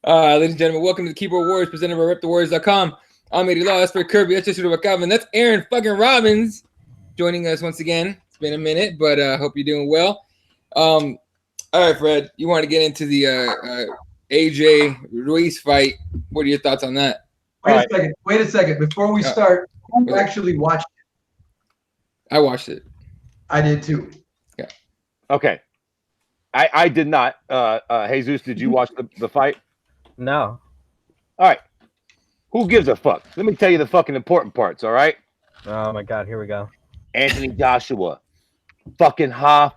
Ladies and gentlemen, welcome to the Keyboard Warriors presented by RepTheWarriors.com. I'm Eddie Law, that's for Kirby, that's just and that's Aaron fucking Robbins joining us once again. It's been a minute, but hope you're doing well. All right, Fred, you want to get into the AJ Ruiz fight. What are your thoughts on that? Wait a second. Before we start, who actually watched it? I watched it. I did too. Yeah. Okay. I did not. Jesus, did you watch the fight? No. All right. Who gives a fuck? Let me tell you the fucking important parts, all right? Oh, my God. Here we go. Anthony Joshua. Fucking ha.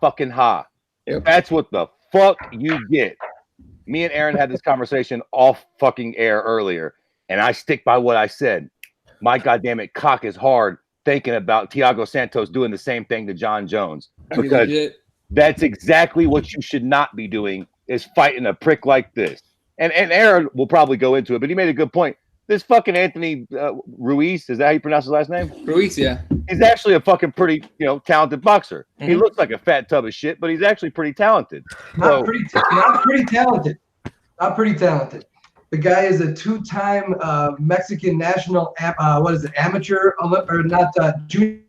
Yep. That's what the fuck you get. Me and Aaron had this conversation off fucking air earlier, and I stick by what I said. My goddamn it, cock is hard thinking about Thiago Santos doing the same thing to John Jones. Because that's exactly what you should not be doing, is fighting a prick like this. And Aaron will probably go into it, but he made a good point. This fucking Anthony Ruiz, is that how you pronounce his last name? Ruiz, yeah. He's actually a fucking pretty, talented boxer. Mm-hmm. He looks like a fat tub of shit, but he's actually pretty talented. Not pretty talented. The guy is a two-time Mexican national, amateur, or not, Junior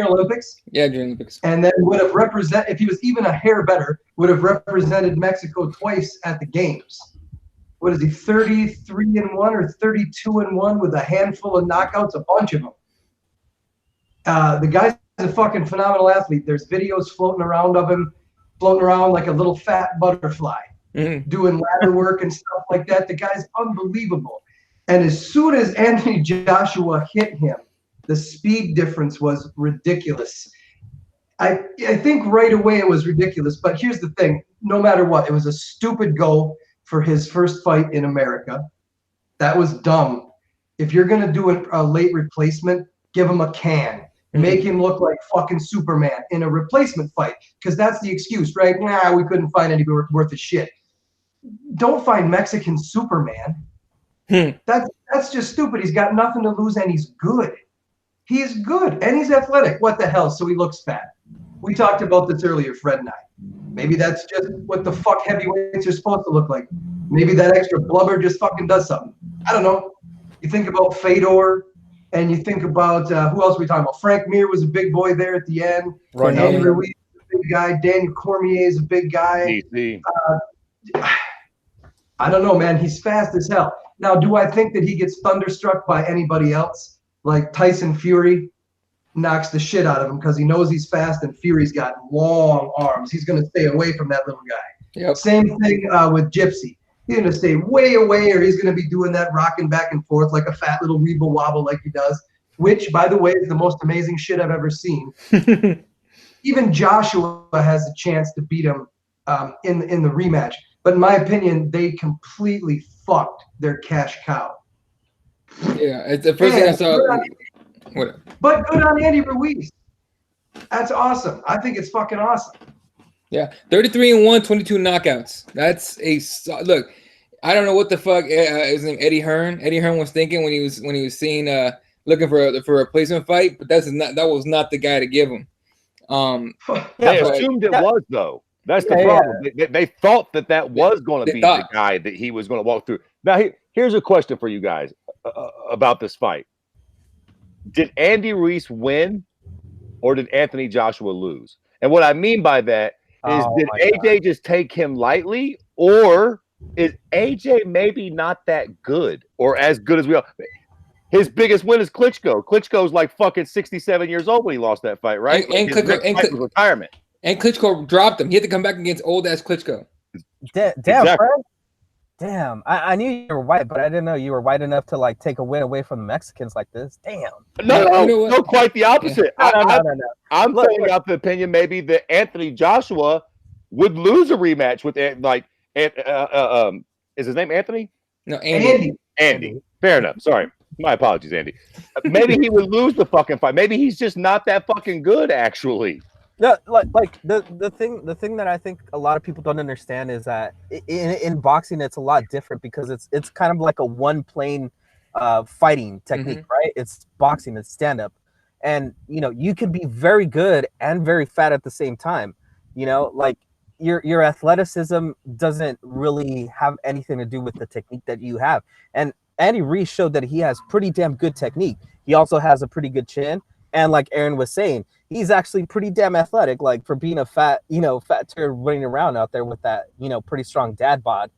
Olympics? Yeah, Junior Olympics. And then would have represented, if he was even a hair better, would have represented Mexico twice at the games. What is he, 33-1 or 32-1 with a handful of knockouts, a bunch of them. The guy's a fucking phenomenal athlete. There's videos floating around of him, floating around like a little fat butterfly, doing ladder work and stuff like that. The guy's unbelievable. And as soon as Anthony Joshua hit him, the speed difference was ridiculous. I think right away it was ridiculous, but here's the thing. No matter what, it was a stupid goal for his first fight in America. That was dumb. If you're going to do a late replacement, give him a can. Make him look like fucking Superman in a replacement fight, because that's the excuse, right? Nah, we couldn't find anybody worth a shit. Don't find Mexican Superman. That's just stupid. He's got nothing to lose, and he's good. He's good, and he's athletic. What the hell? So he looks fat. We talked about this earlier, Fred and I. Maybe that's just what the fuck heavyweights are supposed to look like. Maybe that extra blubber just fucking does something. I don't know. You think about Fedor, and you think about, who else are we talking about? Frank Mir was a big boy there at the end. Right. Andy Ruiz is a big guy. Daniel Cormier is a big guy. I don't know, man. He's fast as hell. Now, do I think that he gets thunderstruck by anybody else? Like Tyson Fury knocks the shit out of him because he knows he's fast, and Fury's got long arms. He's going to stay away from that little guy. Yep. Same thing with Gypsy. He's going to stay way away, or he's going to be doing that rocking back and forth like a fat little weeble wobble like he does, which, by the way, is the most amazing shit I've ever seen. Even Joshua has a chance to beat him in the rematch. But in my opinion, they completely fucked their cash cow. Yeah, it's the first thing I saw. But good on Andy Ruiz. That's awesome. I think it's fucking awesome. Yeah, 33-1, 22 knockouts. That's look. I don't know what the fuck his name Eddie Hearn. Eddie Hearn was thinking when he was seeing looking for a replacement fight, but that was not the guy to give him. They assumed it was though. That's the problem. Yeah. They thought that was going to be the guy that he was going to walk through. Now here's a question for you guys about this fight. Did Andy Ruiz win, or did Anthony Joshua lose? And what I mean by that is, did AJ just take him lightly, or is AJ maybe not that good, or as good as we are? His biggest win is Klitschko. Klitschko's like fucking 67 years old when he lost that fight, right? And retirement. And Klitschko dropped him. He had to come back against old ass Klitschko. Damn, exactly. Fred. Damn, I knew you were white, but I didn't know you were white enough to like take a win away from the Mexicans like this. Damn. No, quite the opposite. Yeah. No. I'm throwing out the opinion maybe that Anthony Joshua would lose a rematch with is his name Anthony? No, Andy. Andy. Fair enough. Sorry. My apologies, Andy. Maybe he would lose the fucking fight. Maybe he's just not that fucking good, actually. No, like the thing that I think a lot of people don't understand is that in boxing it's a lot different, because it's kind of like a one plane fighting technique, right? It's boxing, it's stand up, and you can be very good and very fat at the same time. Like your athleticism doesn't really have anything to do with the technique that you have. And Andy Ruiz showed that he has pretty damn good technique. He also has a pretty good chin. And like Aaron was saying, he's actually pretty damn athletic, like for being a fat turd running around out there with that, pretty strong dad bod,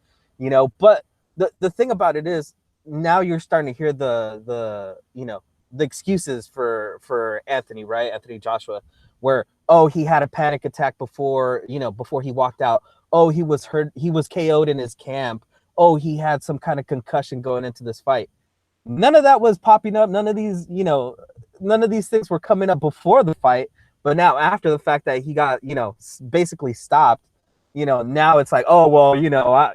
But the thing about it is now you're starting to hear the excuses for Anthony, right? Anthony Joshua, where, oh, he had a panic attack before he walked out. Oh, he was hurt. He was KO'd in his camp. Oh, he had some kind of concussion going into this fight. None of that was popping up. None of these things were coming up before the fight. But now after the fact that he got, basically stopped, now it's like, oh, well,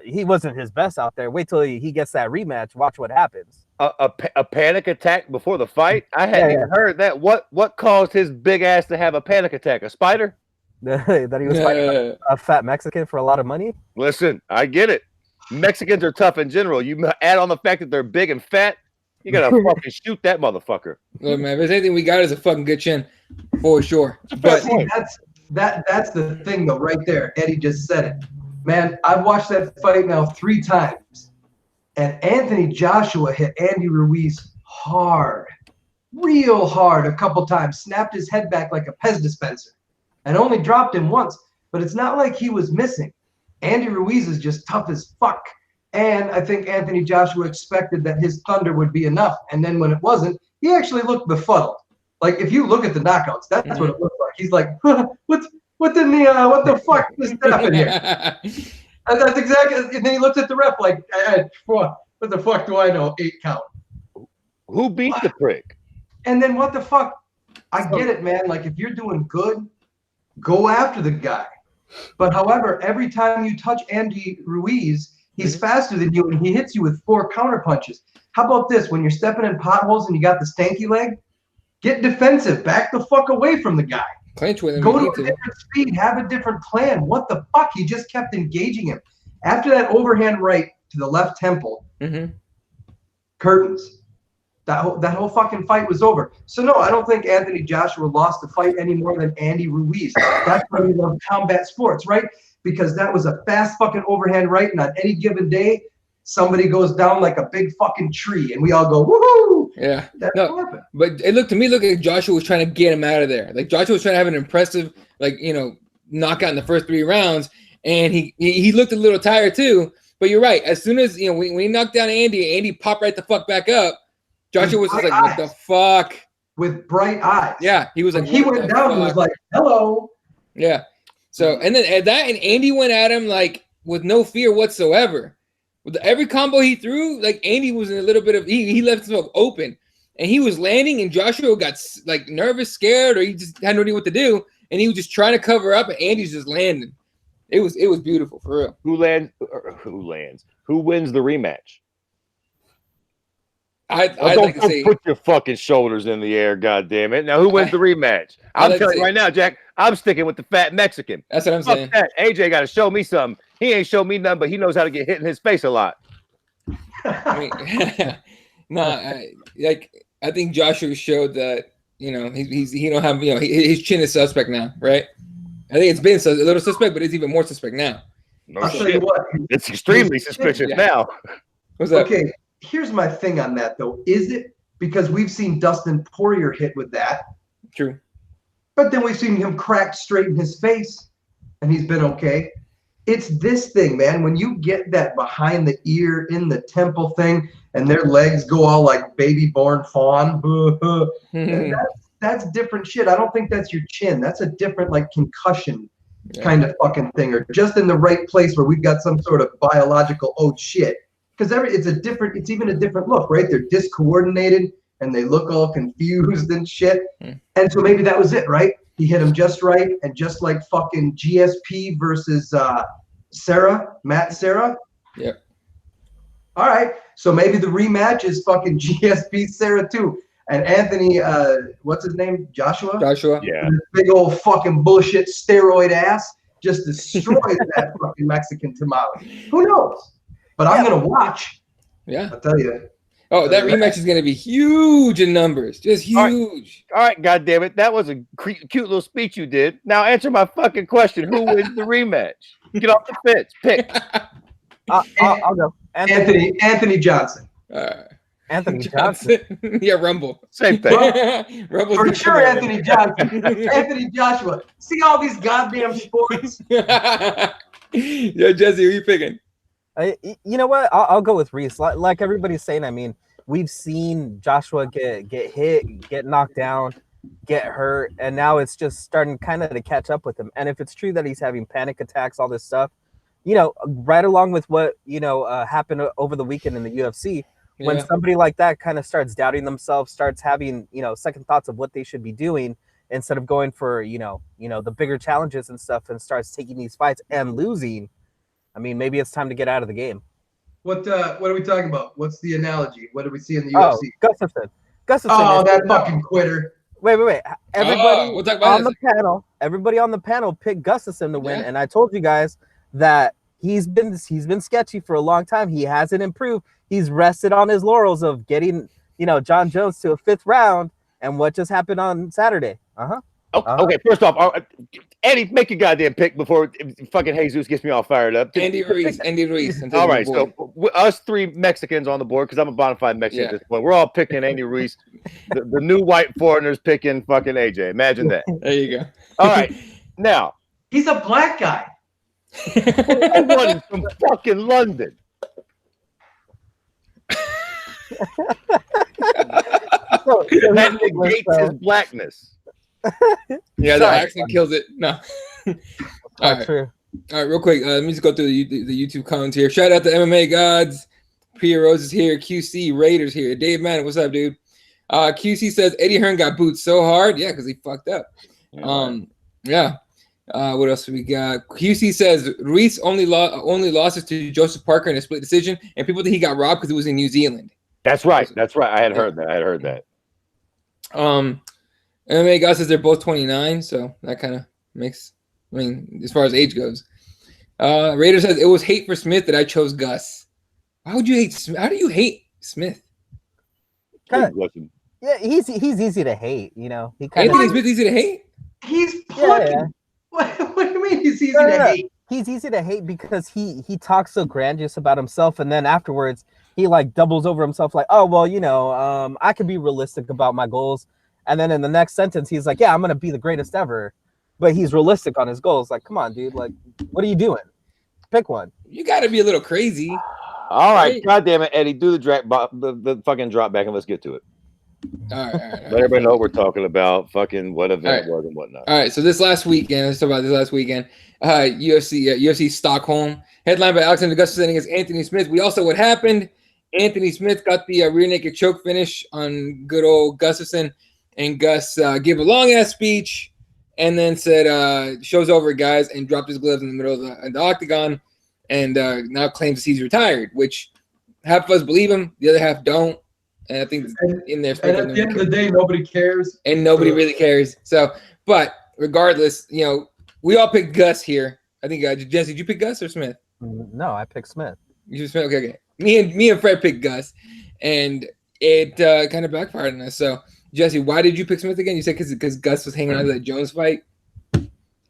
he wasn't his best out there. Wait till he gets that rematch. Watch what happens. A panic attack before the fight? I hadn't even heard that. What caused his big ass to have a panic attack? A spider? That he was fighting a fat Mexican for a lot of money? Listen, I get it. Mexicans are tough in general. You add on the fact that they're big and fat, you gotta fucking shoot that motherfucker. Look, man, if there's anything we got is a fucking good chin, for sure. But see, that's the thing though, right there. Eddie just said it. Man, I've watched that fight now 3 times. And Anthony Joshua hit Andy Ruiz hard, real hard a couple times, snapped his head back like a Pez dispenser, and only dropped him once. But it's not like he was missing. Andy Ruiz is just tough as fuck. And I think Anthony Joshua expected that his thunder would be enough. And then when it wasn't, he actually looked befuddled. Like, if you look at the knockouts, that's what it looked like. He's like, what the fuck just happened here? And that's exactly, and then he looked at the ref like, what the fuck do I know? 8 count. Who beat the prick? And then what the fuck? I get it, man. Like, if you're doing good, go after the guy. But however, every time you touch Andy Ruiz, he's faster than you, and he hits you with 4 counter punches. How about this? When you're stepping in potholes and you got the stanky leg, get defensive. Back the fuck away from the guy. Clinch with him. Go to a different speed. Have a different plan. What the fuck? He just kept engaging him. After that overhand right to the left temple, curtains. That whole fucking fight was over. So no, I don't think Anthony Joshua lost the fight any more than Andy Ruiz. That's why we love combat sports, right? Because that was a fast fucking overhand right, and on any given day, somebody goes down like a big fucking tree, and we all go, woohoo! Yeah. But it looked like Joshua was trying to get him out of there. Like, Joshua was trying to have an impressive, knockout in the first 3 rounds, and he looked a little tired too. But you're right. As soon as, when he knocked down Andy popped right the fuck back up. Joshua was just like, what the fuck? With bright eyes. Yeah, he was like, he went down and was like, hello. Yeah. So, and then at that, and Andy went at him like with no fear whatsoever. With every combo he threw, like Andy was in a little bit of, he left himself open. And he was landing, and Joshua got like nervous, scared, or he just had no idea what to do. And he was just trying to cover up, and Andy's just landing. It was beautiful, for real. Who wins the rematch? I'd like to say, put your fucking shoulders in the air, goddammit. Now, who wins the rematch? I'm telling you right now, Jack, I'm sticking with the fat Mexican. That's what I'm saying. That. AJ got to show me something. He ain't show me nothing, but he knows how to get hit in his face a lot. I mean, I think Joshua showed that, he don't have, his chin is suspect now, right? I think it's been a little suspect, but it's even more suspect now. I'll tell you what. It's extremely suspicious now. What's up? Okay. Here's my thing on that, though. Is it because we've seen Dustin Poirier hit with that? True. But then we've seen him crack straight in his face, and he's been okay. It's this thing, man. When you get that behind the ear, in the temple thing, and their legs go all like baby-born fawn, that's different shit. I don't think that's your chin. That's a different, like, concussion kind of fucking thing, or just in the right place where we've got some sort of biological, oh, shit. Because it's even a different look, right? They're discoordinated and they look all confused and shit. And so maybe that was it, right? He hit him just right, and just like fucking GSP versus Matt Serra. Yep. All right. So maybe the rematch is fucking GSP Serra too. And Anthony, what's his name? Joshua? Yeah. Big old fucking bullshit steroid ass just destroys that fucking Mexican tamale. Who knows? But I'm going to watch. Yeah. I'll tell you. Oh, that rematch is going to be huge in numbers. Just huge. All right, God damn it. That was a cute little speech you did. Now answer my fucking question. Who wins the rematch? Get off the fence. Pick. I'll go. Anthony Johnson. Anthony Johnson. Yeah, Rumble. Same thing. Rumble's For sure, Anthony Johnson. Anthony Joshua. See all these goddamn sports. Yo, Jesse, who you picking? You know what? I'll go with Ruiz. Like everybody's saying, I mean, we've seen Joshua get hit, get knocked down, get hurt, and now it's just starting kind of to catch up with him. And if it's true that he's having panic attacks, all this stuff, right along with what happened over the weekend in the UFC, when somebody like that kind of starts doubting themselves, starts having second thoughts of what they should be doing instead of going for the bigger challenges and stuff, and starts taking these fights and losing. I mean, maybe it's time to get out of the game. What are we talking about? What's the analogy? What do we see in the UFC? Gustafsson. Oh, that fucking quitter. Wait. Everybody on the panel picked Gustafsson to win, and I told you guys that he's been sketchy for a long time. He hasn't improved. He's rested on his laurels of getting, John Jones to a 5th round, and what just happened on Saturday. Okay, first off, Eddie, make your goddamn pick before fucking Jesus gets me all fired up. Andy Ruiz. All right, so us 3 Mexicans on the board, because I'm a bona fide Mexican at this point. We're all picking Andy Ruiz. The new white foreigners picking fucking AJ. Imagine that. There you go. All right, now. He's a black guy. Everyone from fucking London. That negates his blackness. Yeah, the accent kills it. No. All right. True. All right, real quick. Let me just go through the YouTube comments here. Shout out to MMA Gods. Priya Rose is here. QC Raiders here. Dave Mann, what's up, dude? QC says Eddie Hearn got booed so hard. Yeah, because he fucked up. Yeah. What else we got? QC says Ruiz only losses to Joseph Parker in a split decision, and people think he got robbed because it was in New Zealand. That's right. I had heard that. MMA guy says they're both 29, so that kind of makes. I mean, as far as age goes, Raider says it was hate for Smith that I chose Gus. Why would you hate Smith? How do you hate Smith? Yeah, he's easy to hate. He Anthony Smith easy to hate. He's plucky. Yeah. What do you mean he's easy to hate? He's easy to hate because he talks so grandiose about himself, and then afterwards he like doubles over himself, like, oh well, I can be realistic about my goals, and then in the next sentence he's like, yeah, I'm gonna be the greatest ever, but he's realistic on his goals. Like, come on, dude, like, what are you doing? Pick one. You got to be a little crazy. All right, God damn it, Eddie, do the fucking drop back and let's get to it. All right. Let everybody know what we're talking about. Fucking what event it was and whatnot. All right, so let's talk about this last weekend. UFC Stockholm, headlined by Alexander Gustafsson against Anthony Smith. We also what happened. Anthony Smith got the rear naked choke finish on good old Gustafsson, and Gus gave a long ass speech and then said, "Show's over, guys," and dropped his gloves in the middle of the octagon, and now claims he's retired. Which half of us believe him, the other half don't. And I think in there. And at the end of the day, nobody cares. And nobody really cares. So, but regardless, we all picked Gus here. I think, Jesse, did you pick Gus or Smith? No, I picked Smith. You picked Smith? Okay. Me and Fred picked Gus. And it kind of backfired on us. So, Jesse, why did you pick Smith again? You said because Gus was hanging on to that Jones fight?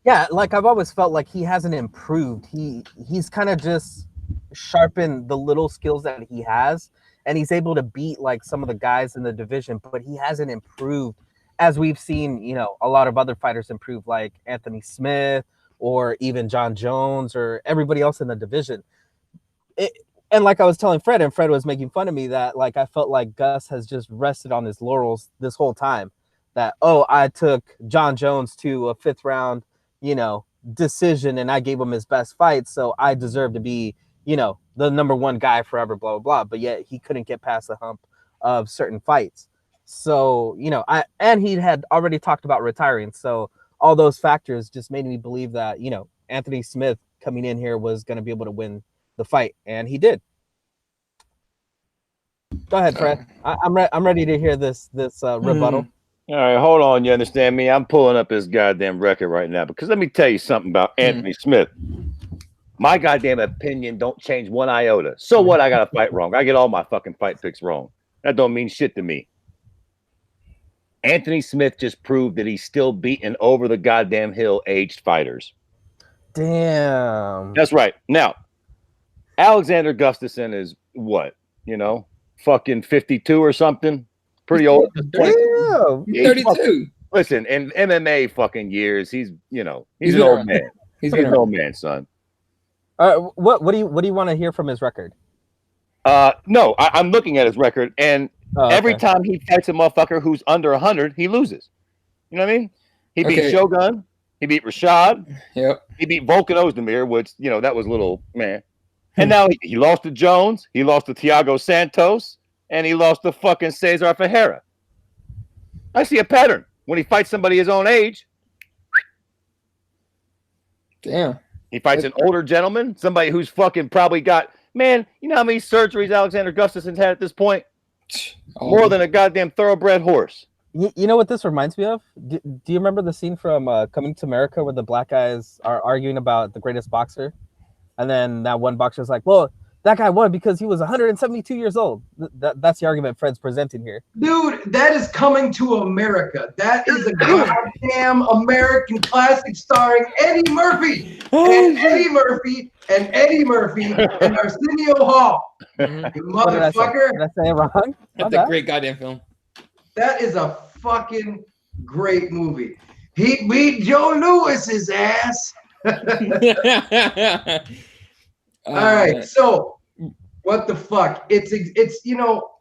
Yeah, like I've always felt like he hasn't improved. He's kind of just sharpened the little skills that he has. And he's able to beat like some of the guys in the division, but he hasn't improved as we've seen, a lot of other fighters improve, like Anthony Smith or even John Jones or everybody else in the division. And like I was telling Fred, and Fred was making fun of me, that like I felt like Gus has just rested on his laurels this whole time. That, I took John Jones to a 5th round, decision, and I gave him his best fight, so I deserve to be, the number one guy forever, blah, blah, blah. But yet he couldn't get past the hump of certain fights. So, and he had already talked about retiring. So all those factors just made me believe that, Anthony Smith coming in here was going to be able to win the fight. And he did. Go ahead, Fred. I'm ready to hear this rebuttal. All right, hold on. You understand me? I'm pulling up his goddamn record right now, because let me tell you something about Anthony Smith. My goddamn opinion don't change one iota. So what? I got a fight wrong. I get all my fucking fight picks wrong. That don't mean shit to me. Anthony Smith just proved that he's still beating over the goddamn hill aged fighters. Damn. That's right. Now, Alexander Gustafsson is what? You know, fucking 52 or something. Pretty old. Damn. 32. Listen, in MMA fucking years, he's an old man. He's an old man, son. What do you want to hear from his record? No, I'm looking at his record, and every time he fights a motherfucker who's under 100, he loses. You know what I mean? He beat Shogun. He beat Rashad. Yep. He beat Volkan Ozdemir, which, that was a little, man. And now he lost to Jones. He lost to Thiago Santos. And he lost to fucking Cesar Ferreira. I see a pattern. When he fights somebody his own age. Damn. He fights an older gentleman. Somebody who's fucking probably got, man, you know how many surgeries Alexander Gustafsson's had at this point? More than a goddamn thoroughbred horse. You know what this reminds me of? Do you remember the scene from Coming to America where the black guys are arguing about the greatest boxer? And then that one boxer's like, well, that guy won because he was 172 years old. That's the argument Fred's presenting here. Dude, that is Coming to America. That is a goddamn American classic starring Eddie Murphy. And Eddie Murphy and Arsenio Hall. You motherfucker. Did I say it wrong? That's a great goddamn film. That is a fucking great movie. He beat Joe Louis's ass. All right, so what the fuck? It's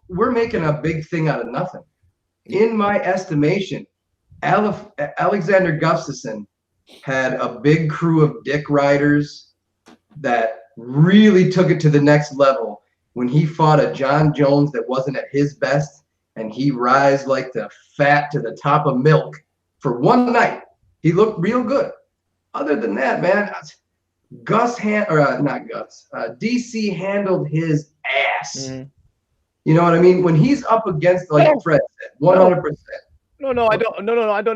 we're making a big thing out of nothing. In my estimation, Alexander Gustafsson had a big crew of dick riders that really took it to the next level when he fought a John Jones that wasn't at his best. And he rise like the fat to the top of milk for one night. He looked real good. Other than that, man, DC handled his ass. Mm-hmm. You know what I mean? When he's up against, like Fred said, 100%. No, I don't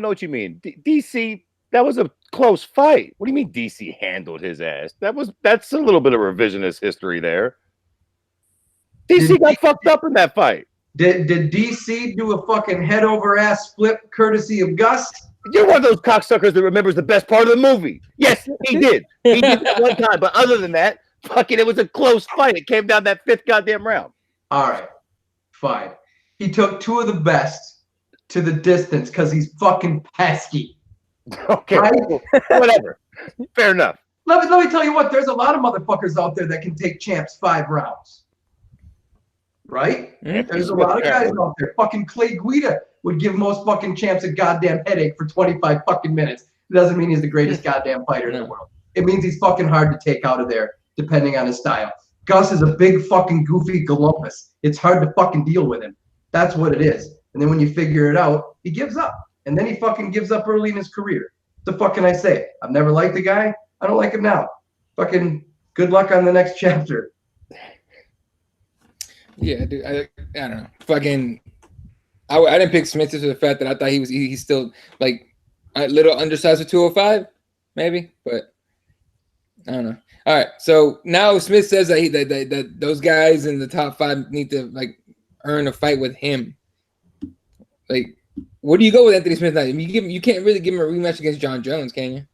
know what you mean. DC, that was a close fight. What do you mean DC handled his ass? That's a little bit of revisionist history there. DC got fucked up in that fight. Did DC do a fucking head over ass flip courtesy of Gus? You're one of those cocksuckers that remembers the best part of the movie. Yes, he did. He did that one time. But other than that, fucking, it was a close fight. It came down that fifth goddamn round. All right, fine. He took two of the best to the distance because he's fucking pesky. Okay, right? Whatever. Fair enough. Let me tell you what. There's a lot of motherfuckers out there that can take champs 5 rounds. Right? Mm-hmm. There's a lot of guys out there. Fucking Clay Guida would give most fucking champs a goddamn headache for 25 fucking minutes. It doesn't mean he's the greatest goddamn fighter in the world. It means he's fucking hard to take out of there, depending on his style. Gus is a big fucking goofy Columbus. It's hard to fucking deal with him. That's what it is. And then when you figure it out, he gives up. And then he fucking gives up early in his career. What the fuck can I say? I've never liked the guy. I don't like him now. Fucking good luck on the next chapter. Yeah, dude. I don't know. Fucking, I didn't pick Smith just for the fact that I thought he's still like a little undersized for 205, maybe. But I don't know. All right, so now Smith says that that those guys in the top 5 need to like earn a fight with him. Like, where do you go with Anthony Smith now? I mean, you can't really give him a rematch against John Jones, can you?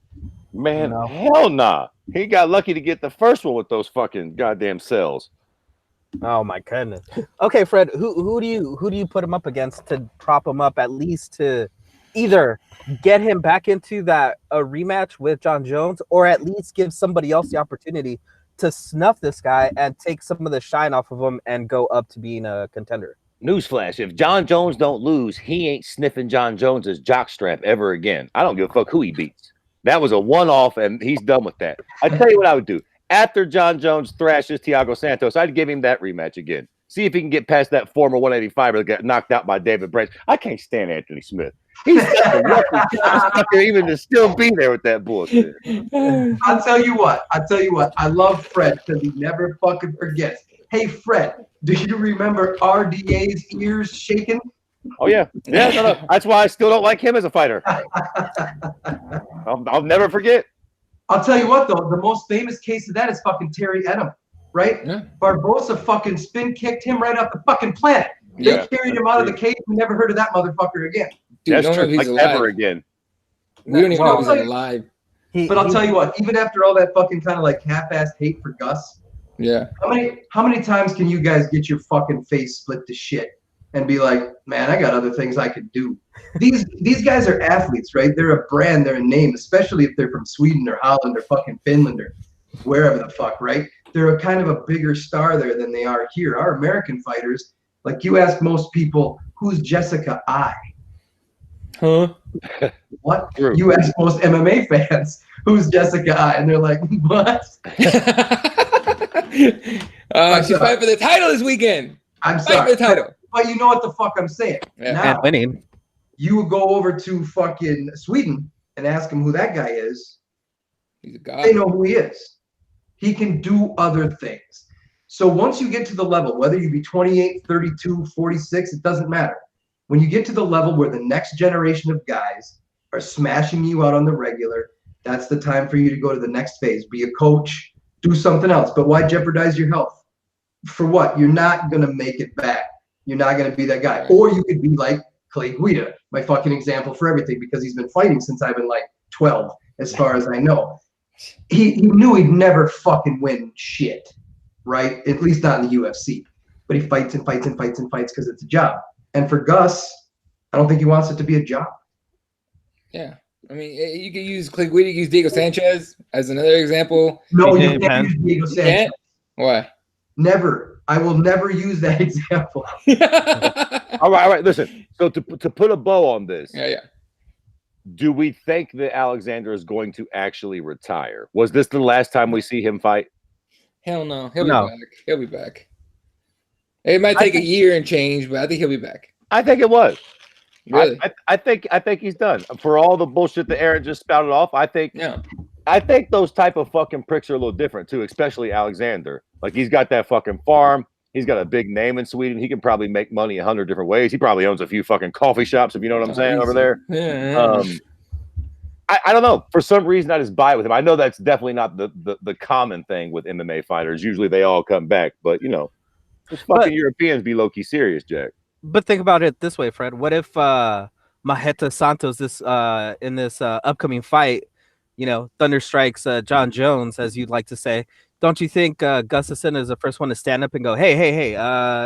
Man, no. Hell nah. He got lucky to get the first one with those fucking goddamn cells. Oh my goodness. Okay, Fred, who do you put him up against to prop him up at least to either get him back into that rematch with John Jones or at least give somebody else the opportunity to snuff this guy and take some of the shine off of him and go up to being a contender? Newsflash, if John Jones don't lose, he ain't sniffing John Jones's jockstrap ever again. I don't give a fuck who he beats. That was a one-off, and he's done with that. I tell you what I would do. After John Jones thrashes Thiago Santos, I'd give him that rematch again. See if he can get past that former 185er that got knocked out by David Branch. I can't stand Anthony Smith. He's such a lucky even to still be there with that bullshit. I'll tell you what. I love Fred because he never fucking forgets. Hey, Fred, do you remember RDA's ears shaking? Oh, yeah. Yeah, no. That's why I still don't like him as a fighter. I'll never forget. I'll tell you what, though. The most famous case of that is fucking Terry Edom, right? Yeah. Barbosa fucking spin kicked him right off the fucking planet. They carried him out of the cage and never heard of that motherfucker again. Dude, That's don't know true. if he's Like alive. ever again. We don't even know if he's alive. But I'll tell you what, even after all that fucking kind of like half-assed hate for Gus, Yeah. How many times can you guys get your fucking face split to shit and be like, man, I got other things I could do? These guys are athletes, right? They're a brand, they're a name, especially if they're from Sweden or Holland or fucking Finland or wherever the fuck, right? They're a kind of a bigger star there than they are here. Our American fighters, like you ask most people, who's Jessica I? Huh? What? True. You ask most MMA fans, who's Jessica I? And they're like, what? She's fighting for the title this weekend. I'm Fighting sorry. for the title. But you know what the fuck I'm saying. Yeah. Now, And winning. you would go over to fucking Sweden and ask them who that guy is. He's a god. They know who he is. He can do other things. So once you get to the level, whether you be 28, 32, 46, it doesn't matter. When you get to the level where the next generation of guys are smashing you out on the regular, that's the time for you to go to the next phase. Be a coach, do something else. But why jeopardize your health? For what? You're not going to make it back. You're not going to be that guy. Right. Or you could be like Clay Guida, my fucking example for everything, because he's been fighting since I've been like 12, as far as I know. He knew he'd never fucking win shit, right? At least not in the UFC. But he fights and fights and fights and fights because it's a job. And for Gus, I don't think he wants it to be a job. Yeah. I mean, you could use Clay Guida, you could use Diego Sanchez as another example. No, He you did, can't use Diego You Sanchez. can't? Why? Never. I will never use that example. All right. Listen. So to put a bow on this, Yeah. do we think that Alexander is going to actually retire? Was this the last time we see him fight? Hell no. He'll No. be back. He'll be back. It might take a year and change, but I think he'll be back. I think it was. Really? I think he's done. For all the bullshit that Aaron just spouted off, I think those type of fucking pricks are a little different too, especially Alexander. Like he's got that fucking farm. He's got a big name in Sweden. He can probably make money 100 different ways. He probably owns a few fucking coffee shops, if you know what I'm saying, over there. Yeah. I don't know. For some reason, I just buy it with him. I know that's definitely not the common thing with MMA fighters. Usually they all come back, but you know, those fucking Europeans be low-key serious, Jack. But think about it this way, Fred. What if Maheta Santos in this upcoming fight, you know, thunder strikes John Jones, as you'd like to say? Don't you think Gustafsson is the first one to stand up and go, hey,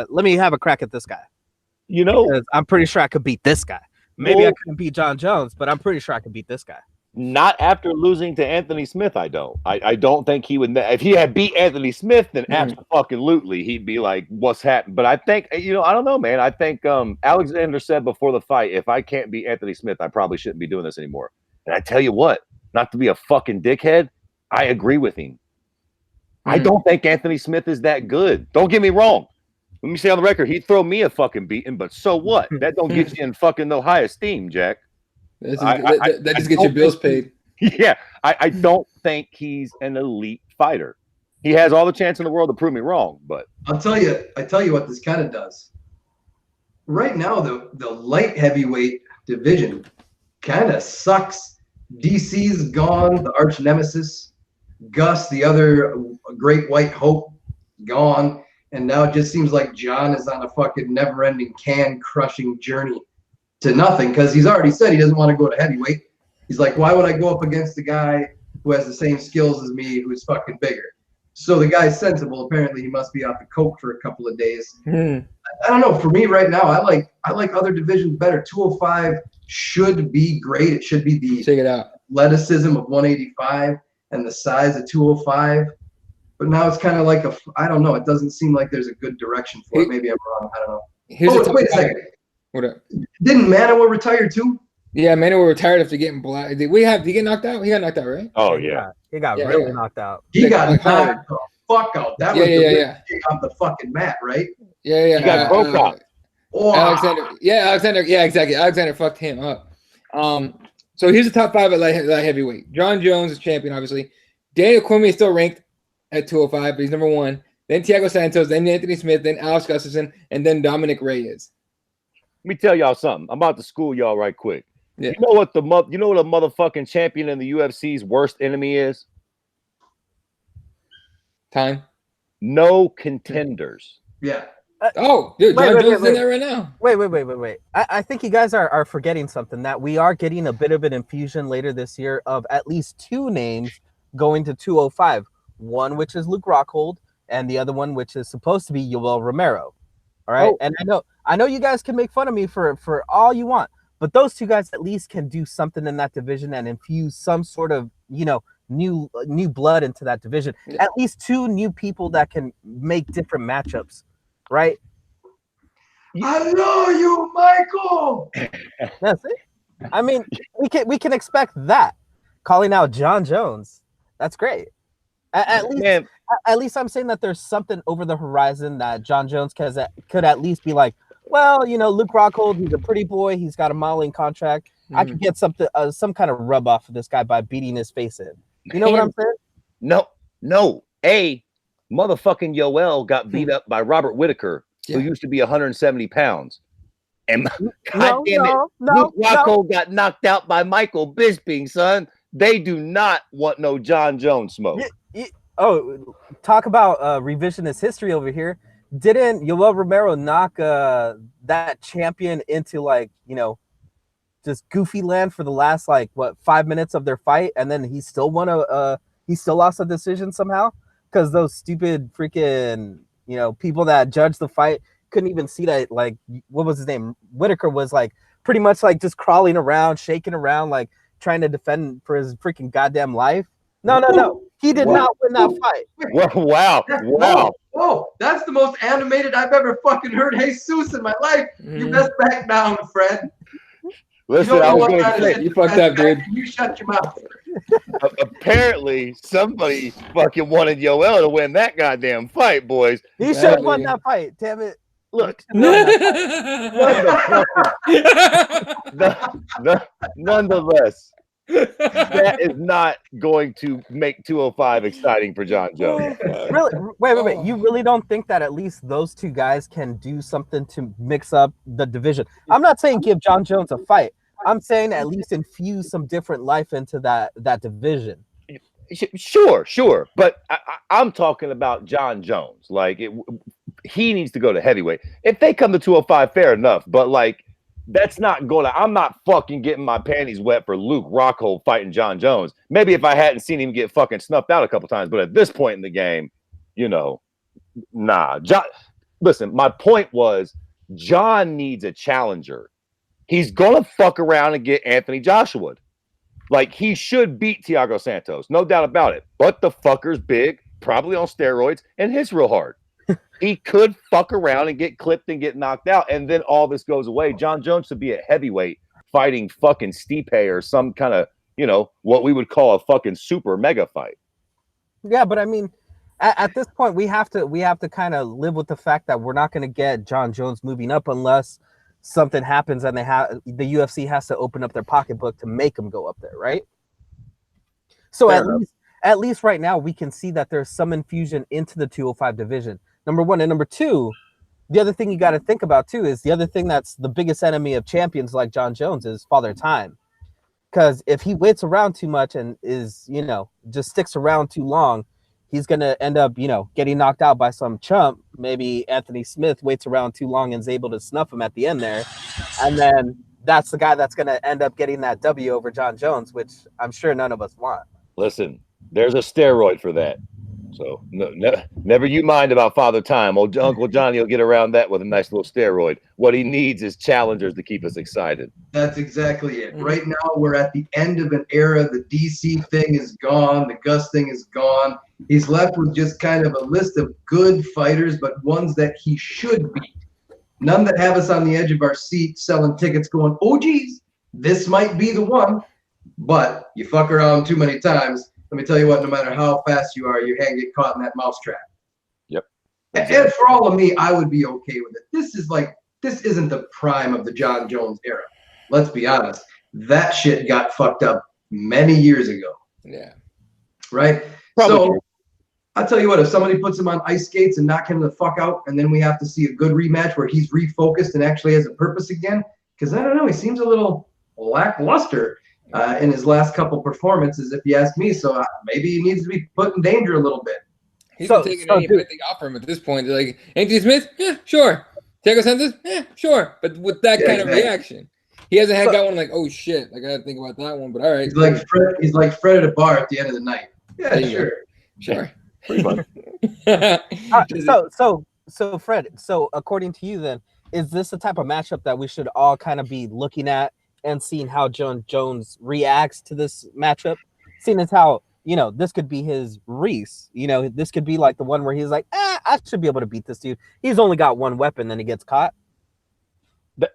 let me have a crack at this guy? You know, because I'm pretty sure I could beat this guy. Maybe I couldn't beat John Jones, but I'm pretty sure I could beat this guy. Not after losing to Anthony Smith, I don't. I don't think he would. If he had beat Anthony Smith, then absolutely he'd be like, what's happened? But I think, you know, I don't know, man. I think Alexander said before the fight, if I can't beat Anthony Smith, I probably shouldn't be doing this anymore. And I tell you what, not to be a fucking dickhead, I agree with him. I don't think Anthony Smith is that good. Don't get me wrong. Let me say on the record, he'd throw me a fucking beating, but so what? That don't get you in fucking no high esteem, Jack. That just gets your bills paid. Yeah, I don't think he's an elite fighter. He has all the chance in the world to prove me wrong, but I tell you what this kind of does. Right now, the light heavyweight division kind of sucks. DC's gone, the arch nemesis. Gus, the other great white hope, gone. And now it just seems like John is on a fucking never-ending can-crushing journey to nothing, because he's already said he doesn't want to go to heavyweight. He's like, why would I go up against a guy who has the same skills as me, who's fucking bigger? So the guy's sensible. Apparently, he must be off the coke for a couple of days. I don't know. For me right now, I like other divisions better. 205 should be great. It should be the Check it out. athleticism of 185 and the size of 205. But now it's kind of like I don't know. It doesn't seem like there's a good direction for it. Maybe I'm wrong. I don't know. Wait a second. What up? Didn't Manuwa retire too? Yeah, Manuwa retired after getting black. Did he get knocked out? He got knocked out, right? oh yeah. He got really knocked out. He got knocked hard. the fuck out. That was the off the fucking mat, right? Yeah. He got broke out. Oh, Alexander. Yeah, exactly. Alexander fucked him up. So here's the top 5 at light heavyweight. John Jones is champion, obviously. Daniel Cormier is still ranked at 205, but he's number 1. Then Thiago Santos, then Anthony Smith, then Alex Gustafsson, and then Dominic Reyes. Let me tell y'all something. I'm about to school y'all right quick. Yeah. You know what a motherfucking champion in the UFC's worst enemy is? Time. No contenders. yeah. Oh, dude, John Jones is in there right now. Wait. I think you guys are forgetting something, that we are getting a bit of an infusion later this year of at least 2 names going to 205. One which is Luke Rockhold, and the other one which is supposed to be Yoel Romero. All right, and I know you guys can make fun of me for all you want, but those 2 guys at least can do something in that division and infuse some sort of new blood into that division. Yeah. At least 2 new people that can make different matchups, right? I know you, Michael. That's it. I mean, we can expect that. Calling out John Jones, that's great. At least I'm saying that there's something over the horizon that John Jones could at least be like, well, Luke Rockhold, he's a pretty boy. He's got a modeling contract. I could get something, some kind of rub off of this guy by beating his face in. You know what I'm saying? No. Motherfucking Yoel got beat up by Robert Whitaker, who used to be 170 pounds. And Luke Rockhold got knocked out by Michael Bisping, son. They do not want no John Jones smoke. Talk about revisionist history over here. Didn't Yoel Romero knock that champion into just goofy land for the last 5 minutes of their fight, and then he still lost a decision somehow because those stupid freaking people that judged the fight couldn't even see that what was his name? Whitaker was pretty much just crawling around, shaking around, trying to defend for his freaking goddamn life. No. He did not win that fight. Wow. Whoa, that's the most animated I've ever fucking heard Jesus in my life. You best back down, Fred. Listen, I was going to say, you fucked up, dude. You shut your mouth. Apparently, somebody fucking wanted Yoel to win that goddamn fight, boys. He should have won that fight. Damn it. Look, nonetheless, that is not going to make 205 exciting for John Jones. Really? Wait. You really don't think that at least those 2 guys can do something to mix up the division? I'm not saying give John Jones a fight. I'm saying at least infuse some different life into that division. Sure. But I'm talking about John Jones. He needs to go to heavyweight. If they come to 205, fair enough. But that's not going to. I'm not fucking getting my panties wet for Luke Rockhold fighting John Jones. Maybe if I hadn't seen him get fucking snuffed out a couple times. But at this point in the game, nah. Listen, my point was John needs a challenger. He's gonna fuck around and get Anthony Joshua. He should beat Thiago Santos, no doubt about it. But the fucker's big, probably on steroids, and hits real hard. He could fuck around and get clipped and get knocked out, and then all this goes away. John Jones should be a heavyweight fighting fucking Stipe or some kind of, what we would call a fucking super mega fight. Yeah, but I mean, at this point, we have to kind of live with the fact that we're not going to get John Jones moving up unless something happens and the UFC has to open up their pocketbook to make him go up there, right? So at least right now we can see that there's some infusion into the 205 division. Number 1, and number 2, the other thing you got to think about too is the other thing that's the biggest enemy of champions like John Jones is Father Time. Because if he waits around too much and is just sticks around too long, he's going to end up, getting knocked out by some chump. Maybe Anthony Smith waits around too long and is able to snuff him at the end there. And then that's the guy that's going to end up getting that W over John Jones, which I'm sure none of us want. Listen, there's a steroid for that. So never you mind about Father Time. Old Uncle Johnny will get around that with a nice little steroid. What he needs is challengers to keep us excited. That's exactly it. Right now, we're at the end of an era. The DC thing is gone. The Gus thing is gone. He's left with just kind of a list of good fighters, but ones that he should beat. None that have us on the edge of our seat selling tickets going, oh, geez, this might be the one. But you fuck around too many times. Let me tell you what, no matter how fast you are, your hand get caught in that mousetrap. Yep. And for all of me, I would be okay with it. This isn't the prime of the John Jones era. Let's be honest. That shit got fucked up many years ago. Yeah. Right? Probably. So I'll tell you what, if somebody puts him on ice skates and knock him the fuck out, and then we have to see a good rematch where he's refocused and actually has a purpose again, because I don't know, he seems a little lackluster in his last couple performances, if you ask me. So maybe he needs to be put in danger a little bit. He's been taking any fight they offer him at this point. They're like, Anthony Smith, yeah, sure. Thiago Santos, yeah, sure. But with that kind of reaction, he hasn't got one like, oh shit, I gotta think about that one. But all right, he's like Fred at a bar at the end of the night. Yeah, sure. Pretty much. So Fred, so according to you, then, is this the type of matchup that we should all kind of be looking at and seeing how John Jones reacts to this matchup, seeing as how, you know, this could be his Ruiz. You know, this could be like the one where he's like, I should be able to beat this dude. He's only got one weapon, then he gets caught.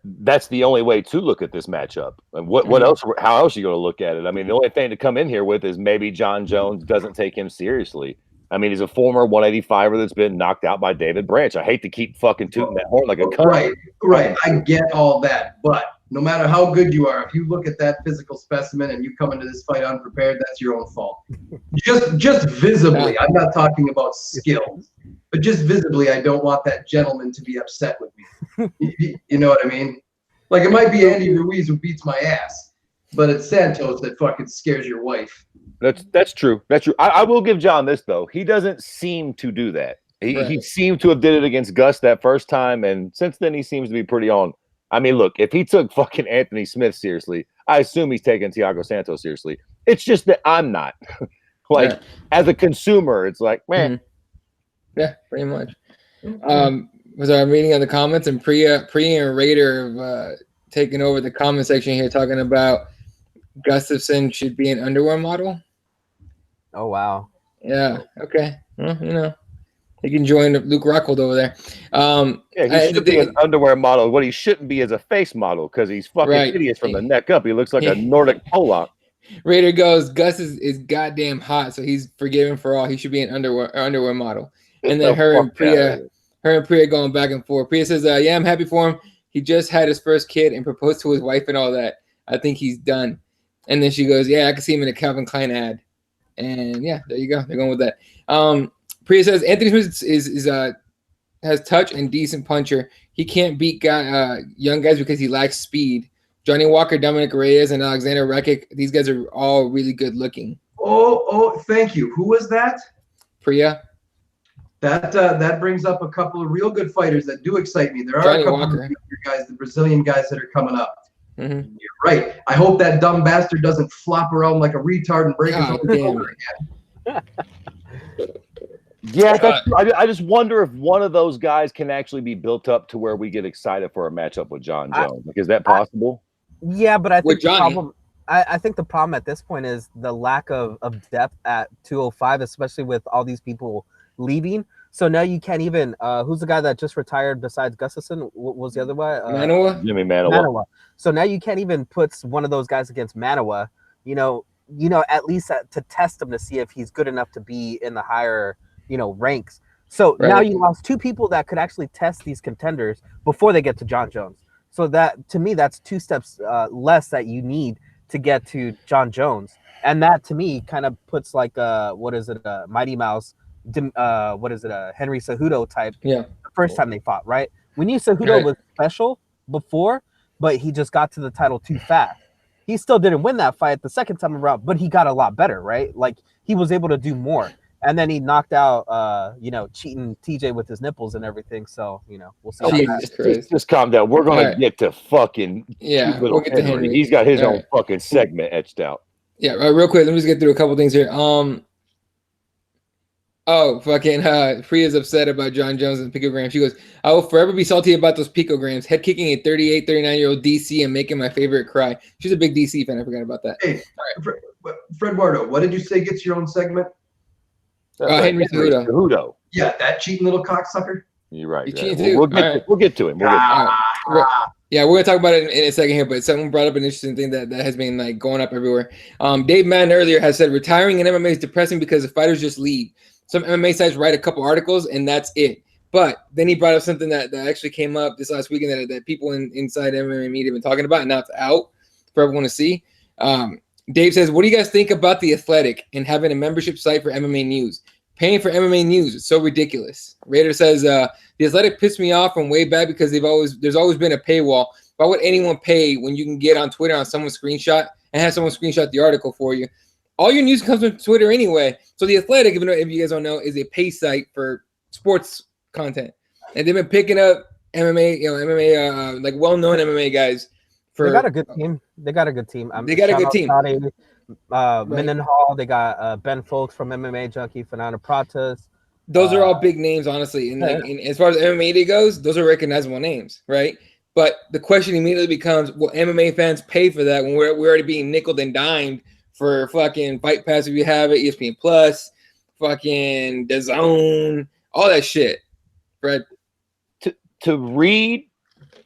That's the only way to look at this matchup. And what else? How else are you going to look at it? I mean, the only thing to come in here with is maybe John Jones doesn't take him seriously. I mean, he's a former 185er that's been knocked out by David Branch. I hate to keep fucking tooting that horn like a cunt. Right. I get all that, but no matter how good you are, if you look at that physical specimen and you come into this fight unprepared, that's your own fault. Just visibly, I'm not talking about skills, but just visibly, I don't want that gentleman to be upset with me. You know what I mean? Like, it might be Andy Ruiz who beats my ass, but it's Santos that fucking scares your wife. That's true. That's true. I will give John this, though. He doesn't seem to do that. He seemed to have did it against Gus that first time, and since then he seems to be pretty on. I mean, look, if he took fucking Anthony Smith seriously, I assume he's taking Thiago Santos seriously. It's just that I'm not. As a consumer, it's like, man. Yeah, pretty much. Was our meeting on the comments, and Priya and Raider have taken over the comment section here, talking about Gustafsson should be an underwear model. Oh wow. Yeah. Okay. Well, you know, he can join Luke Rockhold over there. He should be an underwear model. What he shouldn't be is a face model, because he's fucking hideous from the neck up. He looks like a Nordic Pollock. Raider goes, Gus is goddamn hot, so he's forgiven for all. He should be an underwear model. And then her and Priya going back and forth. Priya says, yeah, I'm happy for him. He just had his first kid and proposed to his wife and all that. I think he's done. And then she goes, yeah, I can see him in a Calvin Klein ad. And yeah, there you go. They're going with that. Priya says Anthony Smith has touch and decent puncher. He can't beat young guys because he lacks speed. Johnny Walker, Dominic Reyes, and Alexander Rakic, these guys are all really good looking. Oh, thank you. Who was that? Priya. That brings up a couple of real good fighters that do excite me. There are Johnny a couple Walker. of guys, the Brazilian guys that are coming up. Mm-hmm. You're right. I hope that dumb bastard doesn't flop around like a retard and break his own shoulder again. Yeah, I just wonder if one of those guys can actually be built up to where we get excited for a matchup with John Jones. Is that possible? Yeah, but I think the problem. I think the problem at this point is the lack of depth at 205, especially with all these people leaving. So now you can't even. Who's the guy that just retired besides Gustafsson? What was the other one? Jimmy Manuwa. So now you can't even put one of those guys against Manuwa. You know, at least to test him to see if he's good enough to be in the higher, ranks. So now you lost two people that could actually test these contenders before they get to John Jones. So that, to me, that's two steps less that you need to get to John Jones. And that, to me, kind of puts like Mighty Mouse, Henry Cejudo type. Yeah. The first time they fought, right? We knew Cejudo was special before, but he just got to the title too fast. He still didn't win that fight the second time around, but he got a lot better, right? Like, he was able to do more. And then he knocked out, cheating TJ with his nipples and everything. So, we'll see. Just calm down. We're going to get to fucking we'll get to Henry. He's got his own fucking segment etched out. Yeah, real quick. Let me just get through a couple things here. Priya's upset about John Jones and picograms. She goes, I will forever be salty about those picograms. Head kicking a 38, 39-year-old DC and making my favorite cry. She's a big DC fan. I forgot about that. Hey, Fred Wardo, what did you say gets your own segment? Henry Cejudo. Yeah, that cheating little cocksucker. You're right. We'll get to him. Yeah, we're gonna talk about it in a second here, but someone brought up an interesting thing that has been like going up everywhere. Dave Madden earlier has said retiring in MMA is depressing because the fighters just leave. Some MMA sites write a couple articles and that's it. But then he brought up something that actually came up this last weekend that people inside MMA media have been talking about, and now it's out for everyone to see. Dave says, what do you guys think about The Athletic and having a membership site for MMA news? Paying for MMA news is so ridiculous. Raider says, The Athletic pissed me off from way back because there's always been a paywall. Why would anyone pay when you can get on Twitter on someone's screenshot and have someone screenshot the article for you? all your news comes from Twitter anyway. So The Athletic, if you guys don't know, is a pay site for sports content, and they've been picking up MMA, like well-known MMA guys. They got a good team. They got a good team. Mendenhall. They got Ben Folks from MMA Junkie, Fernando Pratas. Those are all big names, honestly. And as far as MMA goes, those are recognizable names, right? But the question immediately becomes, will MMA fans pay for that when we're already being nickeled and dimed for fucking Fight Pass if you have it, ESPN Plus, fucking DAZN, all that shit, Fred? To read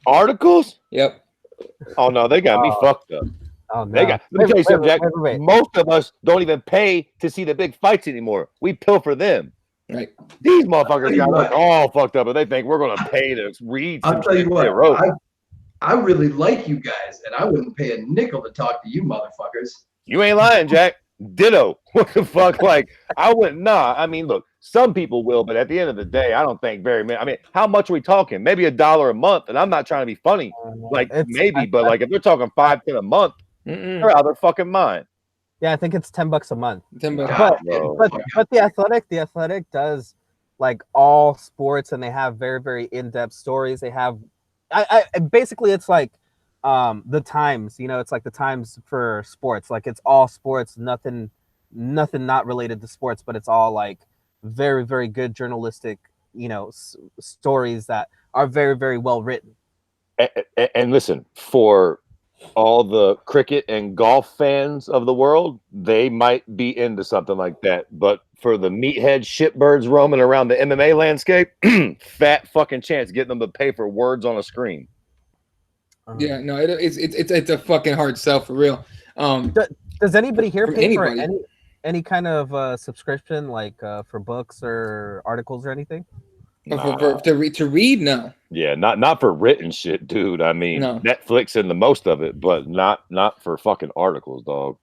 articles? Yep. Oh no, they got me fucked up. Oh no. Let me tell you something, Jack. Most of us don't even pay to see the big fights anymore. We pilfer them. Right. These motherfuckers got us all fucked up, and they think we're gonna pay to read. I'll tell you what, I really like you guys, and I wouldn't pay a nickel to talk to you motherfuckers. You ain't lying, Jack. Ditto. What the fuck? Like, I wouldn't. Nah. I mean, look, some people will, but at the end of the day, I don't think very many. I mean, how much are we talking? Maybe $1 a month, and I'm not trying to be funny. Like, maybe, but like, if they're talking $5, $10 a month, they're out of their fucking mind. Yeah, I think it's $10 a month. $10. But the Athletic does like all sports, and they have very, very in-depth stories. They have, basically it's like the Times. It's like the Times for sports. Like it's all sports, nothing not related to sports, but it's all like very, very good journalistic, stories that are very, very well written. And listen, for all the cricket and golf fans of the world, they might be into something like that. But for the meathead shitbirds roaming around the MMA landscape, fat fucking chance getting them to pay for words on a screen. Yeah, no, it's a fucking hard sell for real. Does anybody here pay for any kind of subscription, like for books or articles or anything? To read, no. Yeah, not for written shit, dude. I mean, no. Netflix and the most of it, but not for fucking articles, dog.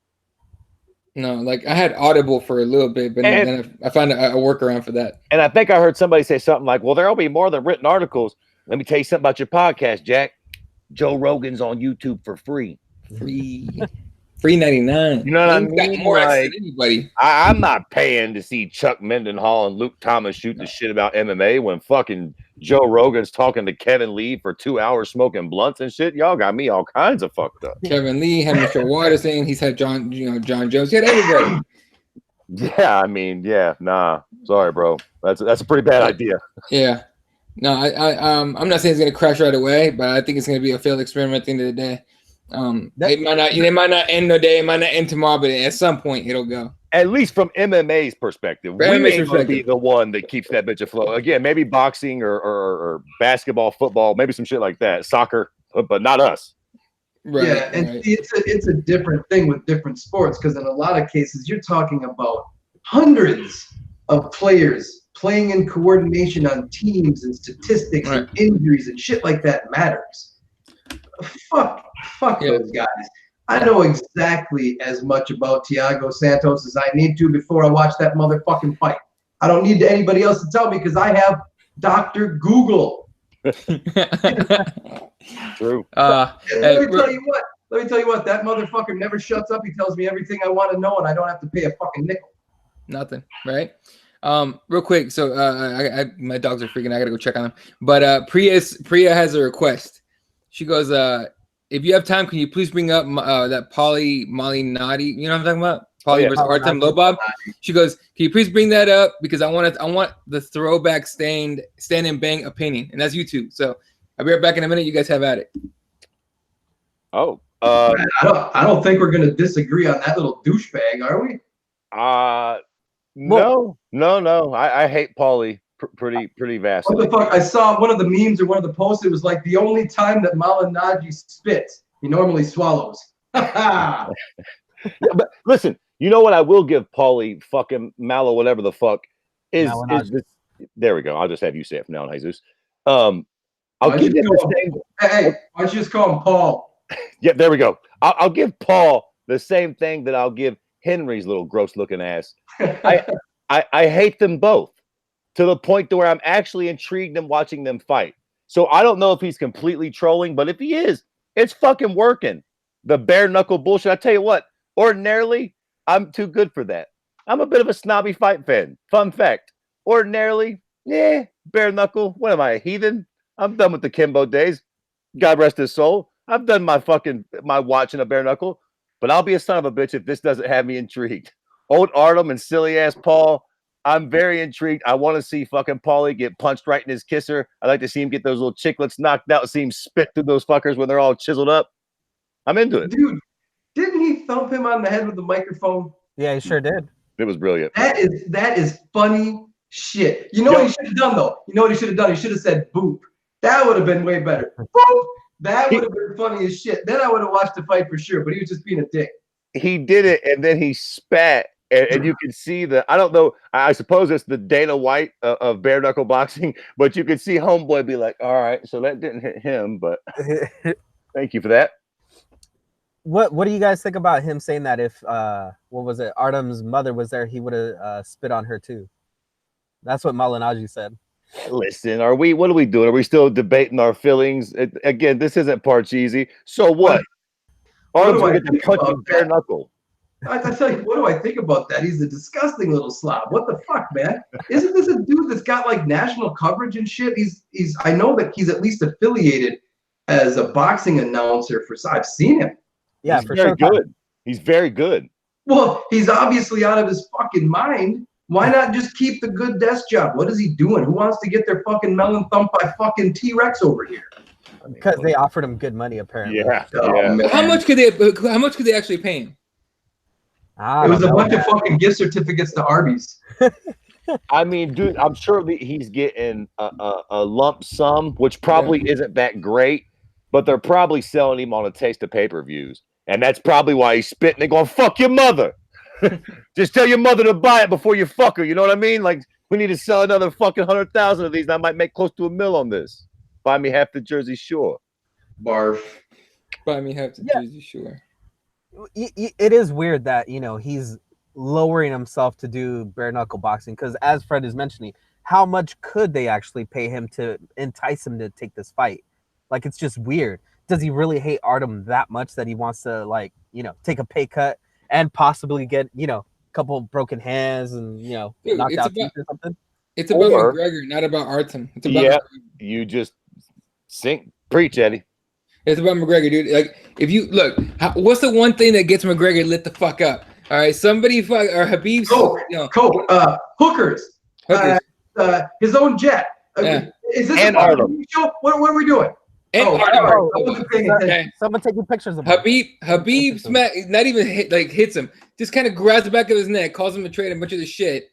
No, like I had Audible for a little bit, but then I found a workaround for that. And I think I heard somebody say something like, well, there'll be more than written articles. Let me tell you something about your podcast, Jack. Joe Rogan's on YouTube for free. Free 99. You know what I mean? Got more access than anybody. I'm not paying to see Chuck Mendenhall and Luke Thomas shoot the shit about MMA when fucking Joe Rogan's talking to Kevin Lee for 2 hours smoking blunts and shit. Y'all got me all kinds of fucked up. Kevin Lee had Mr. Waters saying he's had John Jones. He had everybody. Yeah, I mean, yeah, nah. Sorry, bro. That's a pretty bad idea. Yeah. No, I'm not saying it's gonna crash right away, but I think it's gonna be a failed experiment at the end of the day. It might not end no day, it might not end tomorrow, but at some point it'll go. At least from MMA's perspective, we ain't gonna be the one that keeps that bitch afloat. Again, maybe boxing or basketball, football, maybe some shit like that, soccer, but not us. Right. Yeah, and right. It's a different thing with different sports, because in a lot of cases you're talking about hundreds of players playing in coordination on teams, and statistics and injuries and shit like that matters. Fuck those guys. I know exactly as much about Thiago Santos as I need to before I watch that motherfucking fight. I don't need anybody else to tell me, because I have Dr. Google. True. Let me tell you what. That motherfucker never shuts up. He tells me everything I want to know, and I don't have to pay a fucking nickel. Nothing, right? Real quick. So my dogs are freaking. I gotta go check on them. But Priya has a request. She goes, if you have time, can you please bring up that Paulie Malignaggi? You know what I'm talking about? Paulie versus Artem Lobov. She goes, can you please bring that up, because I want the throwback stand and bang opinion, and that's YouTube. So I'll be right back in a minute. You guys have at it. Oh, I don't think we're gonna disagree on that little douchebag, are we? No. I hate Paulie pretty vastly. What the fuck? I saw one of the memes or one of the posts. It was like, the only time that Malignaggi spits, he normally swallows. Yeah, but listen, you know what I will give Paulie fucking Malo, whatever the fuck, is this. There we go. I'll just have you say it from now on, Jesus. I'll give him the same. Hey, why don't you just call him Paul? Yeah, there we go. I'll give Paul the same thing that I'll give Henry's little gross looking ass. I hate them both, to the point to where I'm actually intrigued in watching them fight. So I don't know if he's completely trolling, but if he is, it's fucking working. The bare knuckle bullshit. I tell you what, ordinarily, I'm too good for that. I'm a bit of a snobby fight fan. Fun fact. Ordinarily, bare knuckle. What am I, a heathen? I'm done with the Kimbo days. God rest his soul. I've done my watching a bare knuckle, but I'll be a son of a bitch if this doesn't have me intrigued. Old Artem and silly ass Paul. I'm very intrigued. I want to see fucking Paulie get punched right in his kisser. I like to see him get those little chiclets knocked out, see him spit through those fuckers when they're all chiseled up. I'm into it. Dude, didn't he thump him on the head with the microphone? Yeah, he sure did. It was brilliant. That is funny shit. You know what he should have done, though? You know what he should have done? He should have said boop. That would have been way better. Boop. That would have been funny as shit. Then I would have watched the fight for sure, but he was just being a dick. He did it, and then he spat. And you can see I don't know, I suppose it's the Dana White of bare knuckle boxing, but you could see Homeboy be like, all right, so that didn't hit him, but thank you for that. What do you guys think about him saying that if what was it, Artem's mother was there, he would have spit on her too? That's what Malignaggi said. Listen, what are we doing? Are we still debating our feelings? Again, this isn't Parcheesi. So what? Artem's gonna get to punch him bare knuckle. I tell you, what do I think about that? He's a disgusting little slob. What the fuck, man? Isn't this a dude that's got like national coverage and shit? I know that he's at least affiliated as a boxing announcer I've seen him. Yeah, he's very good. He's very good. Well, he's obviously out of his fucking mind. Why not just keep the good desk job? What is he doing? Who wants to get their fucking melon thumped by fucking T-Rex over here? Because they offered him good money, apparently. Yeah. How much could they actually pay him? It was a bunch of fucking gift certificates to Arby's. I mean, dude, I'm sure that he's getting a lump sum, which probably isn't that great, but they're probably selling him on a taste of pay-per-views. And that's probably why he's spitting and going, fuck your mother. Just tell your mother to buy it before you fuck her. You know what I mean? Like, we need to sell another fucking 100,000 of these, and I might make close to $1 million on this. Buy me half the Jersey Shore. Barf. Buy me half the Jersey Shore. It is weird that, he's lowering himself to do bare knuckle boxing, because as Fred is mentioning, how much could they actually pay him to entice him to take this fight? Like, it's just weird. Does he really hate Artem that much that he wants to, take a pay cut and possibly get, a couple broken hands and, knocked out teeth or something? It's about McGregor, not about Artem. It's about you just preach, Eddie. It's about McGregor, dude. Like, if you look, what's the one thing that gets McGregor lit the fuck up? All right, somebody or Habib. Hookers. His own jet. Is this and Artem show? What are we doing? And someone taking pictures of him. Habib not even hits him, just kind of grabs the back of his neck, calls him a traitor, a bunch of the shit.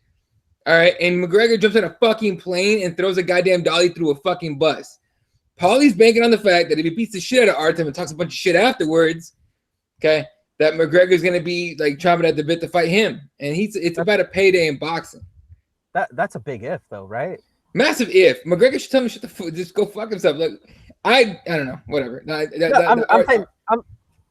All right, and McGregor jumps on a fucking plane and throws a goddamn dolly through a fucking bus. Paulie's banking on the fact that if he beats the shit out of Artem and talks a bunch of shit afterwards, okay, that McGregor's gonna be like chomping at the bit to fight him, and it's about a payday in boxing. That's a big if, though, right? Massive if. McGregor should tell him just go fuck himself. Like, I don't know, whatever.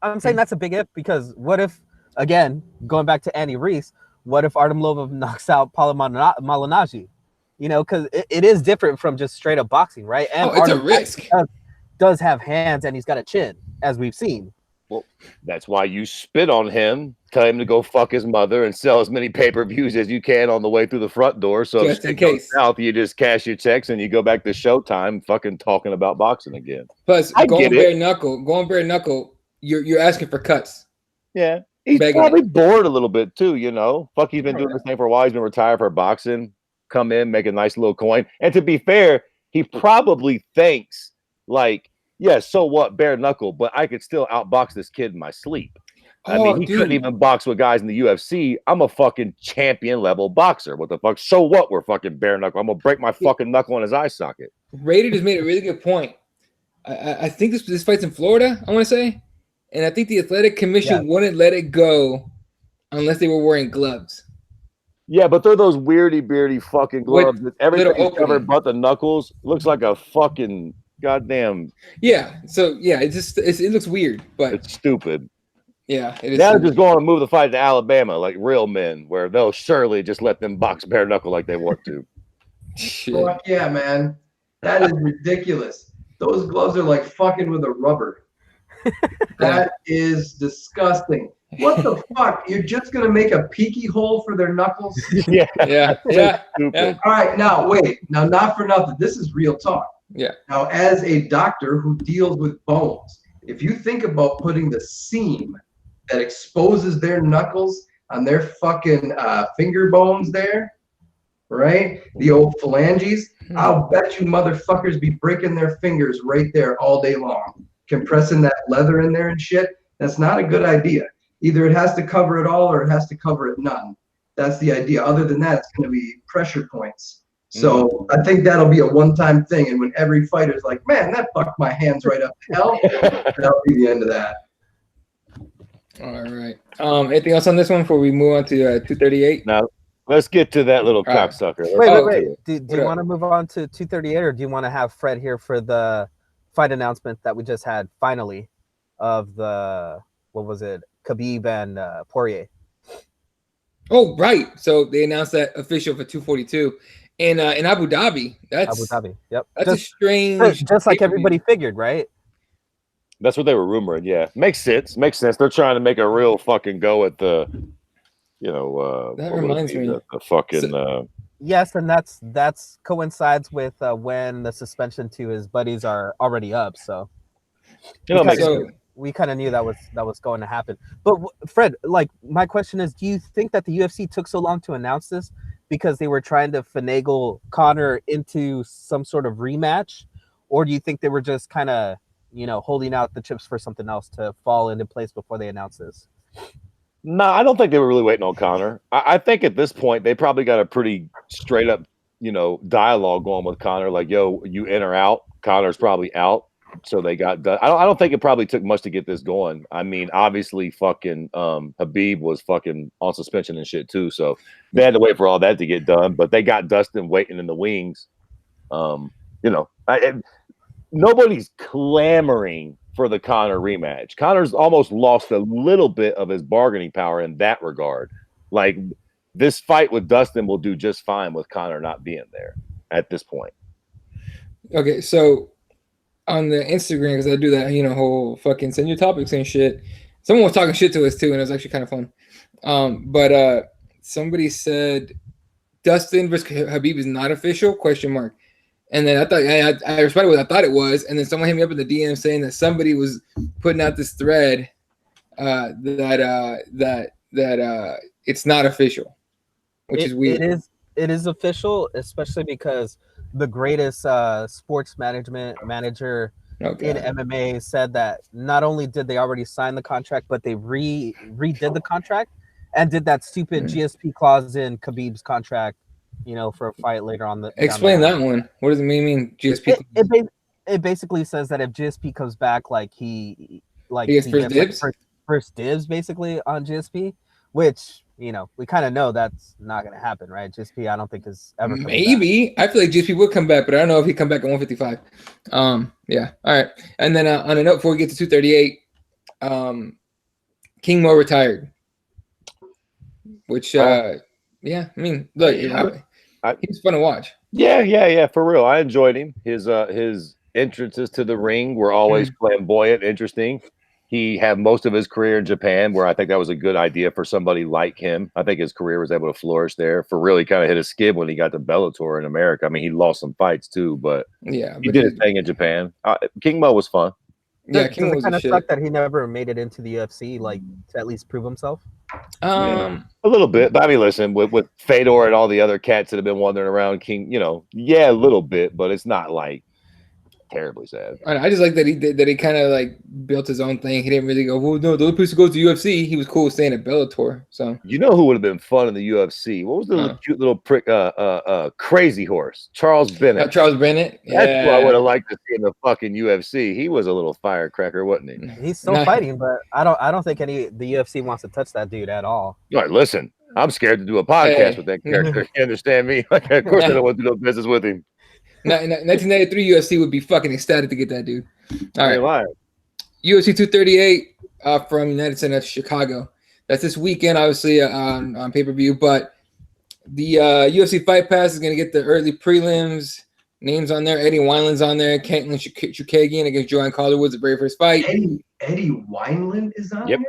I'm saying that's a big if, because what if, again, going back to Andy Ruiz, what if Artem Lobov knocks out Paulie Malignaggi? Because it is different from just straight up boxing, right? And it's a risk. Does have hands, and he's got a chin, as we've seen. Well, that's why you spit on him, tell him to go fuck his mother, and sell as many pay-per-views as you can on the way through the front door. So just in case, south, you just cash your checks and you go back to Showtime, fucking talking about boxing again. Plus, going bare knuckle, you're asking for cuts. Yeah, he's probably bored a little bit too. Fuck, he's been doing this thing for a while. He's been retired for boxing. Come in, make a nice little coin. And to be fair, he probably thinks like, so what, bare knuckle, but I could still outbox this kid in my sleep. I mean, he couldn't even box with guys in the UFC. I'm a fucking champion level boxer. What the fuck? So what? We're fucking bare knuckle. I'm gonna break my fucking knuckle in his eye socket. Rated has made a really good point. I think this fight's in Florida, I want to say, and I think the athletic commission wouldn't let it go unless they were wearing gloves. Yeah, but they're those beardy fucking gloves that everything's covered but the knuckles. Looks like a fucking goddamn. Yeah. So it looks weird, but it's stupid. Yeah, it is. Now they're just going to move the fight to Alabama like real men, where they'll surely just let them box bare knuckle like they want to. Shit. Fuck yeah, man. That is ridiculous. Those gloves are like fucking with a rubber. That is disgusting. What the fuck? You're just gonna make a peeky hole for their knuckles? Yeah. All right, now wait. Now, not for nothing. This is real talk. Yeah. Now, as a doctor who deals with bones, if you think about putting the seam that exposes their knuckles on their fucking finger bones there, right? The old phalanges, I'll bet you motherfuckers be breaking their fingers right there all day long, compressing that leather in there and shit. That's not a good idea. Either it has to cover it all or it has to cover it none. That's the idea. Other than that, it's going to be pressure points. So I think that'll be a one-time thing. And when every fighter's like, man, that fucked my hands right up to hell, that'll be the end of that. All right. Anything else on this one before we move on to 238? Now, let's get to that little cocksucker. Wait. Do you want to move on to 238, or do you want to have Fred here for the fight announcement that we just had finally of the, what was it, Khabib and Poirier? Oh, right. So they announced that official for 242 in Abu Dhabi. That's Abu Dhabi. Yep. That's a strange. Just like everybody figured, right? That's what they were rumoring. Yeah, makes sense. They're trying to make a real fucking go at the, that reminds me the fucking. Yes, and that's coincides with when the suspension to his buddies are already up. So, we kind of knew that was going to happen. But Fred, like, my question is, do you think that the UFC took so long to announce this because they were trying to finagle Conor into some sort of rematch, or do you think they were just kind of, holding out the chips for something else to fall into place before they announce this? No, I don't think they were really waiting on Conor. I think at this point they probably got a pretty straight up, dialogue going with Conor. Like, yo, you in or out? Conor's probably out. So they got done. I don't think it probably took much to get this going. I mean, obviously, fucking Khabib was fucking on suspension and shit too. So they had to wait for all that to get done. But they got Dustin waiting in the wings. Nobody's clamoring for the Conor rematch. Conor's almost lost a little bit of his bargaining power in that regard. Like, this fight with Dustin will do just fine with Conor not being there at this point. Okay, so on the Instagram, because I do that, whole fucking send your topics and shit. Someone was talking shit to us too, and it was actually kind of fun. But somebody said Dustin versus Khabib is not official? ? And then I thought I responded with I thought it was, and then someone hit me up in the DM saying that somebody was putting out this thread that it's not official, which is weird. It is official, especially because the greatest sports manager in MMA said that not only did they already sign the contract, but they redid the contract and did that stupid GSP clause in Khabib's contract, for a fight later on. Explain that one. What does it mean? GSP? It basically says that if GSP comes back, he gets first dibs? First dibs, basically, on GSP, which, we kind of know that's not going to happen, right? GSP, I don't think is ever coming maybe back. I feel like GSP would come back, but I don't know if he'd come back at 155. Yeah. All right. And then on a note before we get to 238, King Mo retired, which yeah, I mean, look, he was fun to watch. Yeah, for real. I enjoyed him. His entrances to the ring were always flamboyant, interesting. He had most of his career in Japan, where I think that was a good idea for somebody like him. I think his career was able to flourish there. For real, he kind of hit a skid when he got to Bellator in America. I mean, he lost some fights too, but he did his thing in Japan. King Mo was fun. Yeah, King Mo was kind of sucked that he never made it into the UFC, to at least prove himself. A little bit, but I mean, listen, with Fedor and all the other cats that have been wandering around, King, a little bit, but it's not like terribly sad. I just like that he kind of built his own thing. He didn't really go, well, no, the only person who goes to UFC. He was cool staying at Bellator. So who would have been fun in the UFC? What was the cute little prick, crazy horse, Charles Bennett? Charles Bennett. That's who I would have liked to see in the fucking UFC. He was a little firecracker, wasn't he? He's still fighting, but I don't think the UFC wants to touch that dude at all. All right, listen, I'm scared to do a podcast with that character. You understand me? Of course I don't want to do no business with him. 1993 UFC would be fucking ecstatic to get that dude. All right. UFC 238 from United Center Chicago. That's this weekend, obviously, on pay-per-view. But the UFC Fight Pass is going to get the early prelims. Names on there. Eddie Wineland's on there. Caitlin Chukagian against Joanne Calderwood's the very first fight. Eddie Wineland is on there?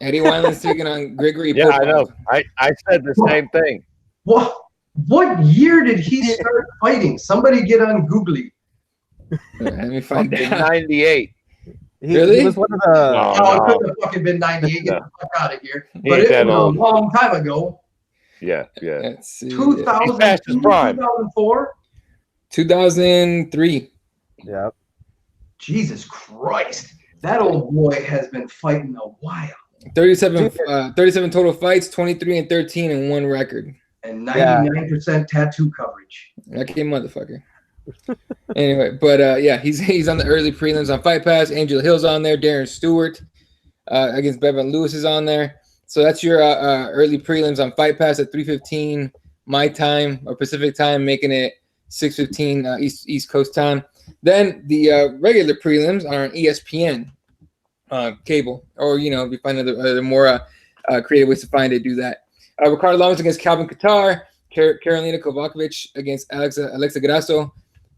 Eddie Wineland's taking on Grigory Yeah, Popov. I know. I said the same thing. What year did he start fighting? Somebody get on Googly. Let me find In out. 98. Really? He was one of the. No, it couldn't have fucking been 98. Get the fuck out of here. He But ain't it that was old. a long time ago. Yeah. Let's see. 2000, past his prime. 2004? 2003. Yep. Jesus Christ. That old boy has been fighting a while. 37 total fights, 23 and 13 and 1 record. And 99% tattoo coverage. Okay, motherfucker. Anyway, but yeah, he's on the early prelims on Fight Pass. Angel Hill's on there. Darren Stewart against Bevan Lewis is on there. So that's your early prelims on Fight Pass at 3:15 my time or Pacific time, making it 6:15 East Coast time. Then the regular prelims are on ESPN cable, or if you find other more creative ways to find it, do that. Ricardo Lamas against Calvin Kattar. Carolina Kovacevic against Alexa Grasso.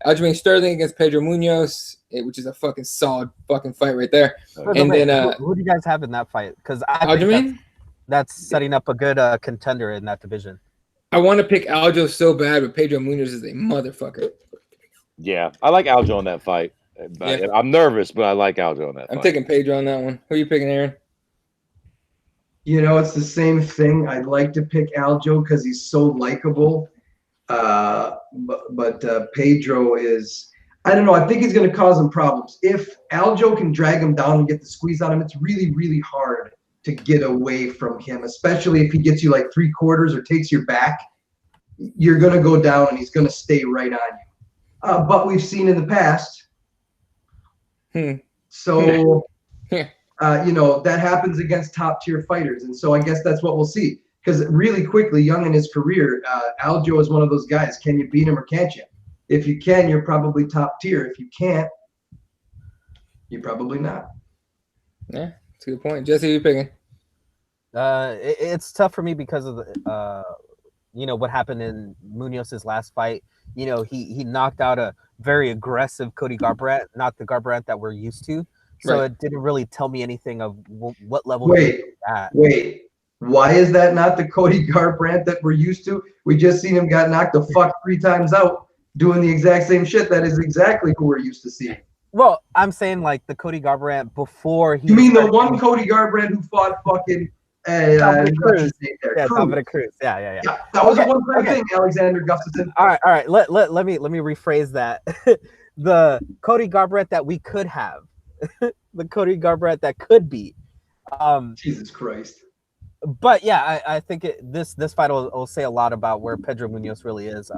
Aljamain Sterling against Pedro Munoz, which is a fucking solid fucking fight right there. And then who do you guys have in that fight? Because I think that's setting up a good contender in that division. I want to pick Aljo so bad, but Pedro Munoz is a motherfucker. Yeah, I like Aljo in that fight. Yeah. I'm nervous, but I like Aljo in that fight. I'm taking Pedro on that one. Who are you picking, Aaron? It's the same thing. I'd like to pick Aljo because he's so likable. But Pedro is, I don't know. I think he's going to cause him problems. If Aljo can drag him down and get the squeeze on him, it's really, really hard to get away from him, especially if he gets you like 3/4 or takes your back. You're going to go down and he's going to stay right on you. But we've seen in the past. So, that happens against top tier fighters. And so I guess that's what we'll see. Because really quickly, young in his career, Aljo is one of those guys. Can you beat him or can't you? If you can, you're probably top tier. If you can't, you're probably not. Yeah, that's a good point. Jesse, who you picking? It's tough for me because of the, what happened in Munoz's last fight. He knocked out a very aggressive Cody Garbrandt, not the Garbrandt that we're used to. So It didn't really tell me anything of what level. Wait. Why is that not the Cody Garbrandt that we're used to? We just seen him got knocked the fuck 3 times out doing the exact same shit. That is exactly who we're used to seeing. Well, I'm saying like the Cody Garbrandt before he. You mean the one Cody Garbrandt who fought fucking Dominic Cruz? Yeah, Dominic Cruz. Yeah. That was a one thing, Alexander Gustafsson. All right. Let me rephrase that. The Cody Garbrandt that we could have, the Cody Garbrandt that could be. Jesus Christ. But yeah, I think this fight will say a lot about where Pedro Munoz really is.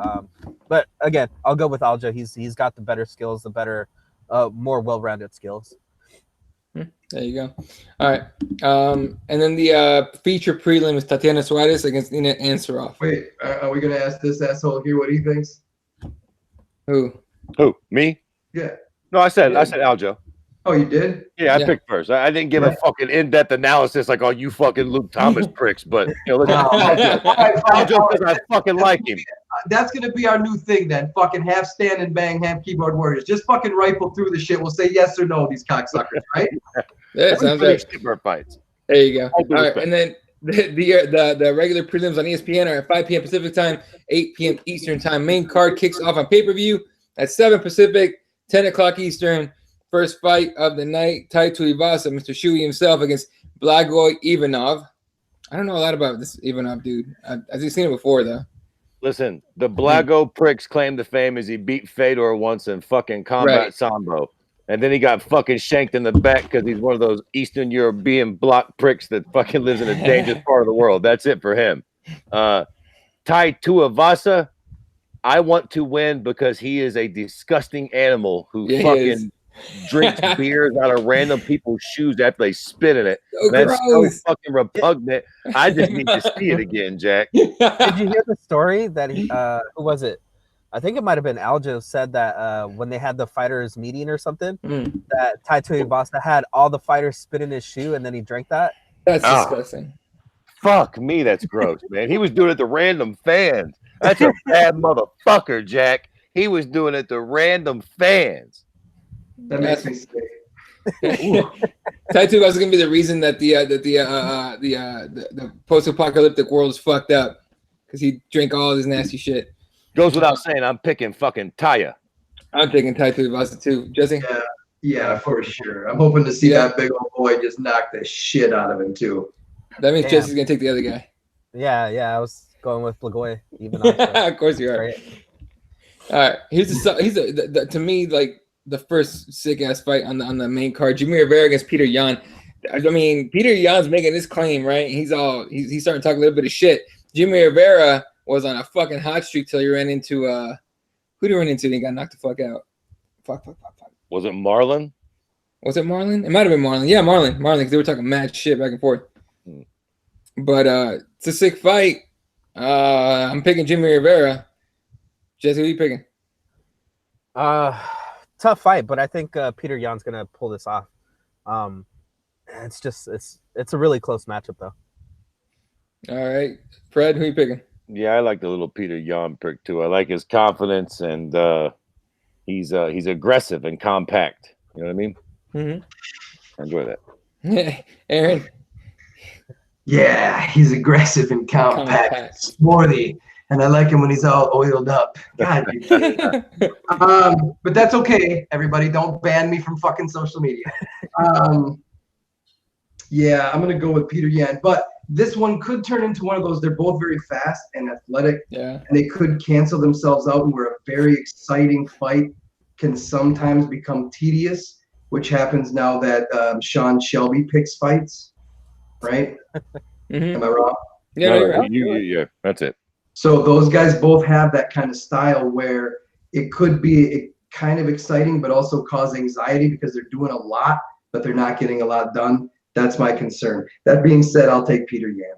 But again, I'll go with Aljo. He's got the better skills, the better, more well-rounded skills. There you go. All right. And then the feature prelim is Tatiana Suarez against Nina Ansaroff. Wait, are we gonna ask this asshole here what he thinks? Who? Me? Yeah. No, I said Aljo. Oh, you did? Yeah, I picked first. I didn't give a fucking in-depth analysis like all you fucking Luke Thomas pricks, but listen, Aljo because I fucking like him. That's gonna be our new thing then. Fucking half stand and bang, half keyboard warriors. Just fucking rifle through the shit. We'll say yes or no, these cocksuckers, right? Yeah, sounds right. Fights. There you go. All right, and then the regular prelims on ESPN are at 5 p.m. Pacific time, 8 p.m. Eastern time. Main card kicks off on pay-per-view at 7 Pacific, 10 o'clock Eastern. First fight of the night, Tai Tuivasa, Mr. Shui himself against Blagoy Ivanov. I don't know a lot about this Ivanov dude. I've seen it before though. Listen, the Blago prick's claim to fame is he beat Fedor once in fucking combat sambo. And then he got fucking shanked in the back because he's one of those Eastern European block pricks that fucking lives in a dangerous part of the world. That's it for him. Tai Tuivasa, I want to win because he is a disgusting animal who fucking drinks beers out of random people's shoes after they spit in it. That's so fucking repugnant. I just need to see it again, Jack. Did you hear the story that he who was it? I think it might have been Aljo said that when they had the fighters meeting or something, that Tai Tuivasa had all the fighters spit in his shoe and then he drank that. That's disgusting. Fuck me, that's gross, man. He was doing it to random fans. That's a bad motherfucker, Jack. He was doing it to random fans. That makes me sick. Tai Tuivasa is gonna be the reason that the post-apocalyptic world is fucked up because he drank all this nasty shit. Goes without saying, I'm picking fucking Taya. I'm taking Tai Tuivasa too. Jesse? Yeah, for sure. I'm hoping to see that big old boy just knock the shit out of him too. That means Jesse's gonna take the other guy. Yeah, I was going with Blagoy. Even of course you are. Right. All right, to me like the first sick ass fight on the main card. Jimmy Rivera against Peter Yan. I mean, Peter Yan's making this claim, right? He's starting to talk a little bit of shit. Jimmy Rivera was on a fucking hot streak till he ran into who did he run into? And he got knocked the fuck out. Fuck. Was it Marlon? Was it Marlon? It might have been Marlon. Yeah, Marlon, because they were talking mad shit back and forth. But it's a sick fight. I'm picking Jimmy Rivera. Jesse, who are you picking? Tough fight, but I think Peter Yan's gonna pull this off. It's a really close matchup though. All right, Fred, who are you picking? Yeah, I like the little Peter Yan pick too. I like his confidence and he's aggressive and compact. You know what I mean? Mm-hmm. I enjoy that. Yeah, Aaron. Yeah, he's aggressive and compact, swarthy, and I like him when he's all oiled up. God, but that's okay. Everybody, don't ban me from fucking social media. Yeah, I'm gonna go with Peter Yan, but this one could turn into one of those. They're both very fast and athletic, and they could cancel themselves out, and where a very exciting fight can sometimes become tedious, which happens now that Sean Shelby picks fights. Right? Am I wrong? Yeah, that's it. So those guys both have that kind of style where it could be kind of exciting, but also cause anxiety because they're doing a lot, but they're not getting a lot done. That's my concern. That being said, I'll take Peter Yan.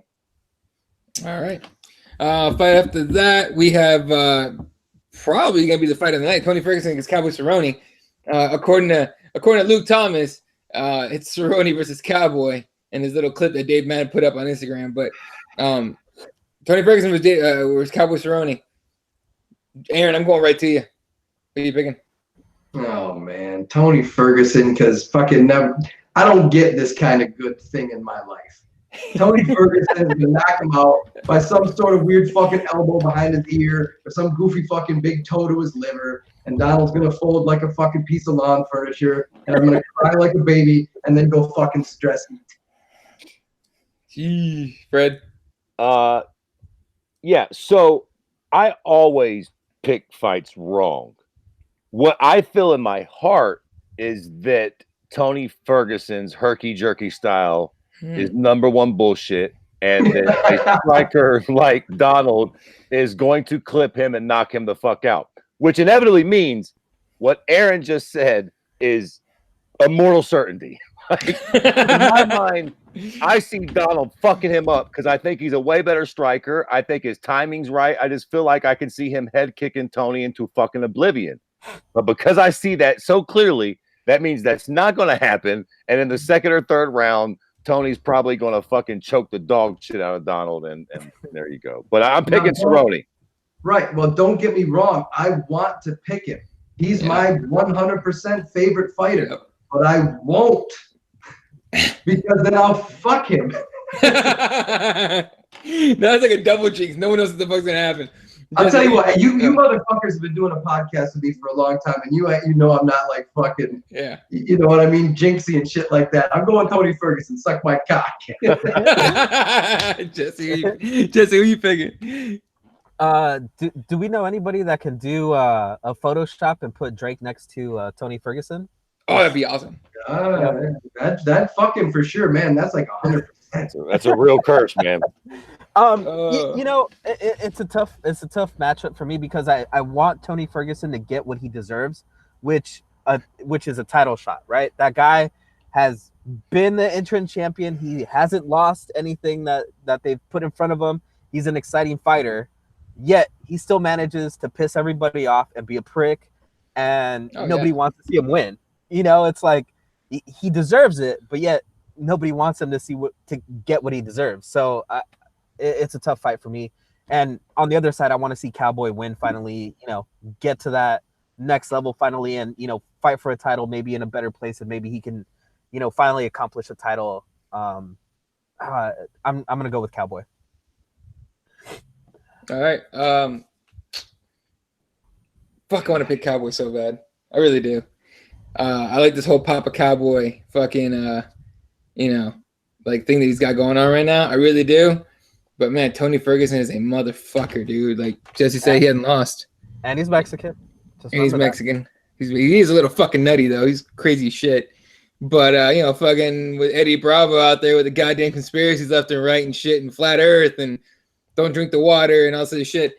All right. Fight after that, we have probably going to be the fight of the night. Tony Ferguson against Cowboy Cerrone. According to Luke Thomas, it's Cerrone versus Cowboy. And his little clip that Dave Madden put up on Instagram. But Tony Ferguson was Cowboy Cerrone. Aaron, I'm going right to you. Who are you picking? Oh, man. Tony Ferguson, because fucking I don't get this kind of good thing in my life. Tony Ferguson is going to knock him out by some sort of weird fucking elbow behind his ear or some goofy fucking big toe to his liver. And Donald's going to fold like a fucking piece of lawn furniture. And I'm going to cry like a baby and then go fucking stress eat. Gee, Fred. Yeah, so I always pick fights wrong. What I feel in my heart is that Tony Ferguson's herky-jerky style is number one bullshit, and that a striker like Donald is going to clip him and knock him the fuck out, which inevitably means what Aaron just said is a mortal certainty. Like, in my mind, I see Donald fucking him up because I think he's a way better striker. I think his timing's right. I just feel like I can see him head kicking Tony into fucking oblivion. But because I see that so clearly, that means that's not going to happen. And in the second or third round, Tony's probably going to fucking choke the dog shit out of Donald. And there you go. But I'm picking Cerrone. Right. Well, don't get me wrong. I want to pick him. He's my 100% favorite fighter. But I won't. Because then I'll fuck him. That's like a double jinx. No one knows what the fuck's gonna happen. I'll tell you what, you motherfuckers have been doing a podcast with me for a long time, and you know I'm not like fucking, you know what I mean, jinxy and shit like that. I'm going Tony Ferguson, suck my cock. Jesse, who you picking? Do we know anybody that can do a Photoshop and put Drake next to Tony Ferguson? Oh, that'd be awesome. That fucking for sure, man. That's like 100%. That's a real curse, man. You know, it's a tough matchup for me because I want Tony Ferguson to get what he deserves, which is a title shot, right? That guy has been the interim champion. He hasn't lost anything that they've put in front of him. He's an exciting fighter, yet he still manages to piss everybody off and be a prick, and nobody wants to see him win. You know, it's like he deserves it, but yet nobody wants him to get what he deserves. So it's a tough fight for me. And on the other side, I want to see Cowboy win finally, you know, get to that next level finally and, you know, fight for a title maybe in a better place, and maybe he can finally accomplish a title. I'm gonna go with Cowboy. All right. Fuck, I want to pick Cowboy so bad. I really do. I like this whole Papa Cowboy fucking like thing that he's got going on right now. I really do. But man, Tony Ferguson is a motherfucker, dude. Like Jesse said, he hadn't lost. And he's Mexican. And he's Mexican. He is a little fucking nutty though. He's crazy shit. But fucking with Eddie Bravo out there with the goddamn conspiracies left and right and shit and flat Earth and don't drink the water and all sorts of shit.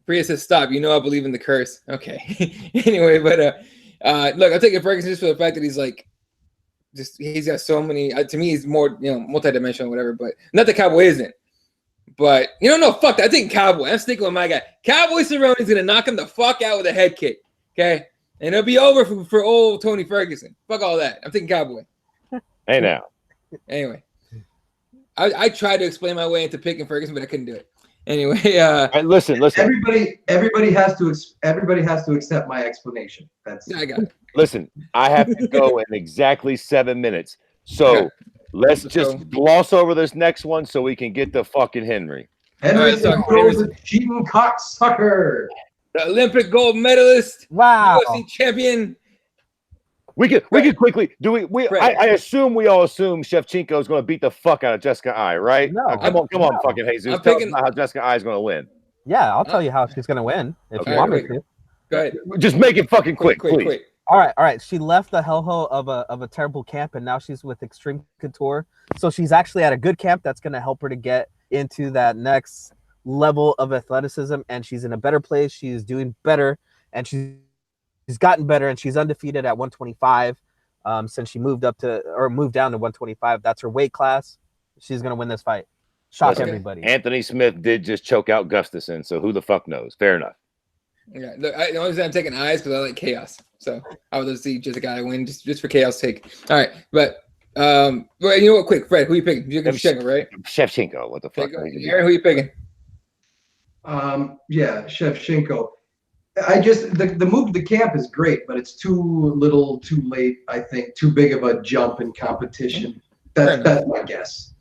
Priya says stop. I believe in the curse. Okay. Anyway, but look, I'll take it Ferguson just for the fact that he's like. He's got so many. To me, he's more multidimensional, whatever. But not that Cowboy isn't. But no, fuck that. I think Cowboy. I'm sticking with my guy. Cowboy Cerrone's gonna knock him the fuck out with a head kick. Okay, and it'll be over for old Tony Ferguson. Fuck all that. I'm thinking Cowboy. Hey now. Anyway, I tried to explain my way into picking Ferguson, but I couldn't do it. Anyway, listen. Everybody has to accept my explanation. I got it. Listen, I have to go in exactly 7 minutes. So let's just gloss over this next one so we can get to fucking Henry. Henry's a cheating cocksucker. The Olympic gold medalist. Wow. UFC champion. We could quickly I assume we all assume Shevchenko is going to beat the fuck out of Jessica Ai, right? No, come on, fucking Jesus. Tell us how Jessica Ai is going to win. Yeah, I'll tell you how she's going to win if you want me to. Go ahead. Just make it fucking quick, please. All right. She left the hellhole of a terrible camp, and now she's with Extreme Couture. So she's actually at a good camp that's going to help her to get into that next level of athleticism, and she's in a better place. She's doing better, and she's gotten better, and she's undefeated at 125 since she moved down to 125. That's her weight class. She's going to win this fight. Shock everybody. Anthony Smith did just choke out Gustafsson, so who the fuck knows? Fair enough. Yeah, look, the only reason I'm taking eyes because I like chaos. So I would see just a guy win just for chaos sake. All right, but you know what? Quick, Fred, who you picking? You're Shevchenko, right? Shevchenko. What the fuck? Aaron, who you picking? Yeah, Shevchenko. The move to the camp is great, but it's too little, too late. I think too big of a jump in competition. That's my guess.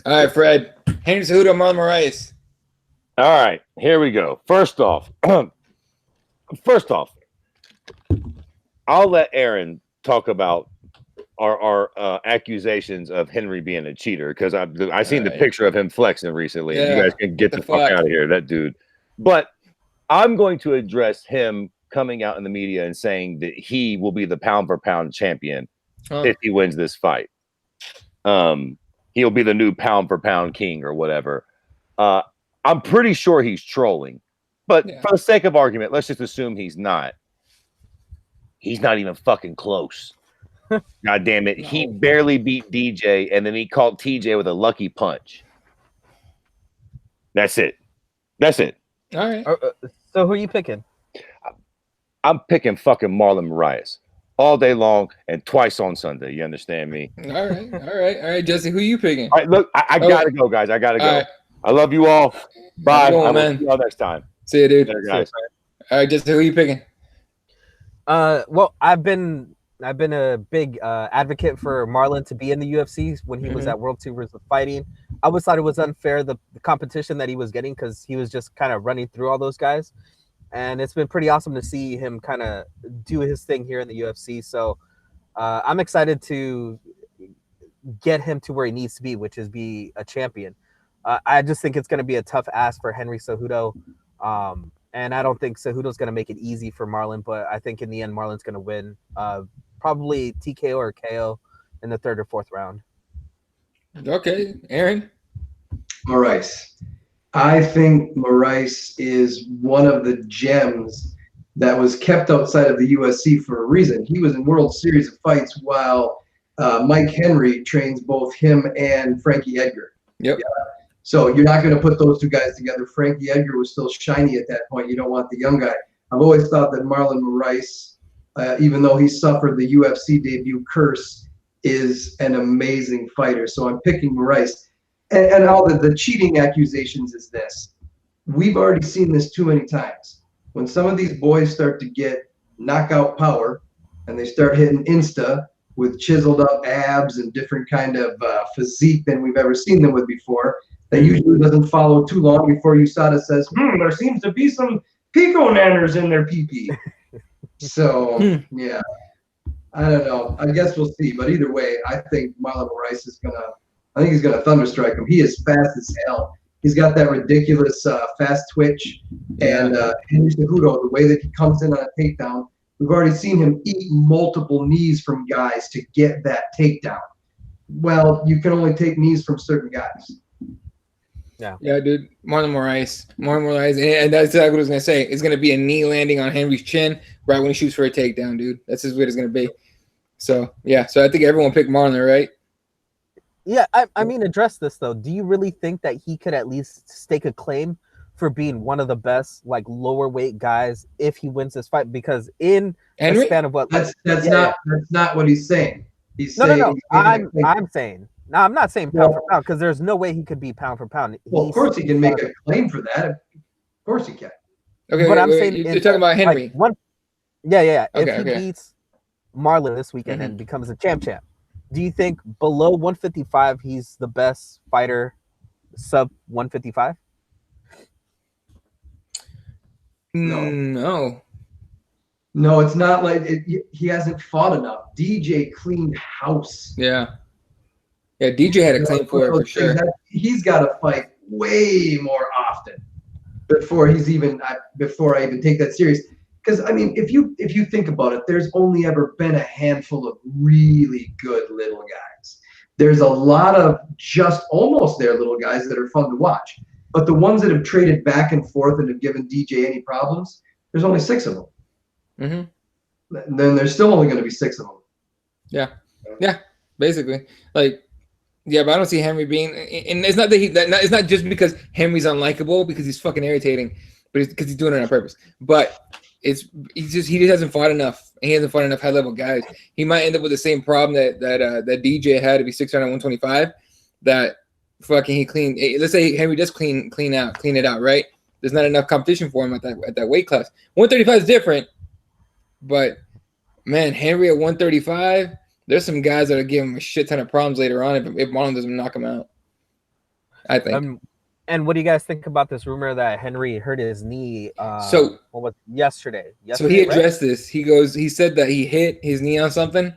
All right, Fred. Henry Cejudo, Marlon Moraes. All right, here we go. First off, I'll let Aaron talk about our accusations of Henry being a cheater because I seen the picture of him flexing recently. Yeah, you guys can get the fuck out of here, that dude. But I'm going to address him coming out in the media and saying that he will be the pound for pound champion if he wins this fight. He'll be the new pound for pound king or whatever. I'm pretty sure he's trolling, but for the sake of argument, let's just assume he's not. He's not even fucking close. God damn it. No. He barely beat DJ, and then he caught TJ with a lucky punch. That's it. All right. So who are you picking? I'm picking fucking Marlon Moraes all day long and twice on Sunday. You understand me? All right, Jesse, who are you picking? All right, look, I gotta go, guys. I gotta go. Right. I love you all. Bye. Man. See you all next time. See you, dude. Later, guys. All right, Jesse, who are you picking? Well, I've been a big advocate for Marlon to be in the UFC when he was at World Series of Fighting. I always thought it was unfair, the competition that he was getting, because he was just kind of running through all those guys. And it's been pretty awesome to see him kind of do his thing here in the UFC. So I'm excited to get him to where he needs to be, which is be a champion. I just think it's going to be a tough ask for Henry Cejudo. And I don't think Cejudo's going to make it easy for Marlon, but I think in the end, Marlon's going to win. Probably TKO or KO in the 3rd or 4th round. Okay, Aaron? Moraes. I think Moraes is one of the gems that was kept outside of the UFC for a reason. He was in World Series of Fights while Mike Henry trains both him and Frankie Edgar. Yep. Yeah. So you're not going to put those two guys together. Frankie Edgar was still shiny at that point. You don't want the young guy. I've always thought that Marlon Moraes, even though he suffered the UFC debut curse, is an amazing fighter. So I'm picking Moraes. And all the cheating accusations is this. We've already seen this too many times. When some of these boys start to get knockout power, and they start hitting Insta with chiseled up abs and different kind of physique than we've ever seen them with before, that usually doesn't follow too long before USADA says, there seems to be some pico nanners in their pee-pee. So, yeah, I don't know. I guess we'll see. But either way, I think Marlon Moraes is going to – I think he's going to thunderstrike him. He is fast as hell. He's got that ridiculous fast twitch. And Henry Cejudo, the way that he comes in on a takedown, we've already seen him eat multiple knees from guys to get that takedown. Well, you can only take knees from certain guys. Yeah, dude. Marlon Moraes, and that's exactly what I was gonna say. It's gonna be a knee landing on Henry's chin right when he shoots for a takedown, dude. That's just what it's gonna be. So yeah, so I think everyone picked Marlon, right? Yeah, I mean, address this though. Do you really think that he could at least stake a claim for being one of the best, like, lower weight guys if he wins this fight? Because in Henry? the span of what that's not what he's saying. He's saying no. I'm saying. No, I'm not saying pound for pound, because there's no way he could be pound for pound. Well, of course he can make a claim for that. Of course he can. Okay, but I'm saying you're talking about Henry. Like if he beats Marlon this weekend and becomes a champ, do you think below 155 he's the best fighter sub 155? No, it's not like he hasn't fought enough. DJ cleaned house. Yeah, DJ had a claim for it for sure. He's got to fight way more often before I even take that serious. Because I mean, if you think about it, there's only ever been a handful of really good little guys. There's a lot of just almost there little guys that are fun to watch. But the ones that have traded back and forth and have given DJ any problems, there's only 6 of them. Mm-hmm. Then there's still only going to be 6 of them. Yeah, basically. Like, yeah, but I don't see Henry being, and it's not that it's not just because Henry's unlikable, because he's fucking irritating, but because he's doing it on purpose. But he just hasn't fought enough, and he hasn't fought enough high level guys. He might end up with the same problem that DJ had to be 600 125. That fucking he clean. Let's say Henry does clean it out, right? There's not enough competition for him at that weight class. 135 is different, but man, Henry at 135. There's some guys that are giving him a shit ton of problems later on if Marlon doesn't knock him out, I think. And what do you guys think about this rumor that Henry hurt his knee yesterday? So he addressed this. He said that he hit his knee on something,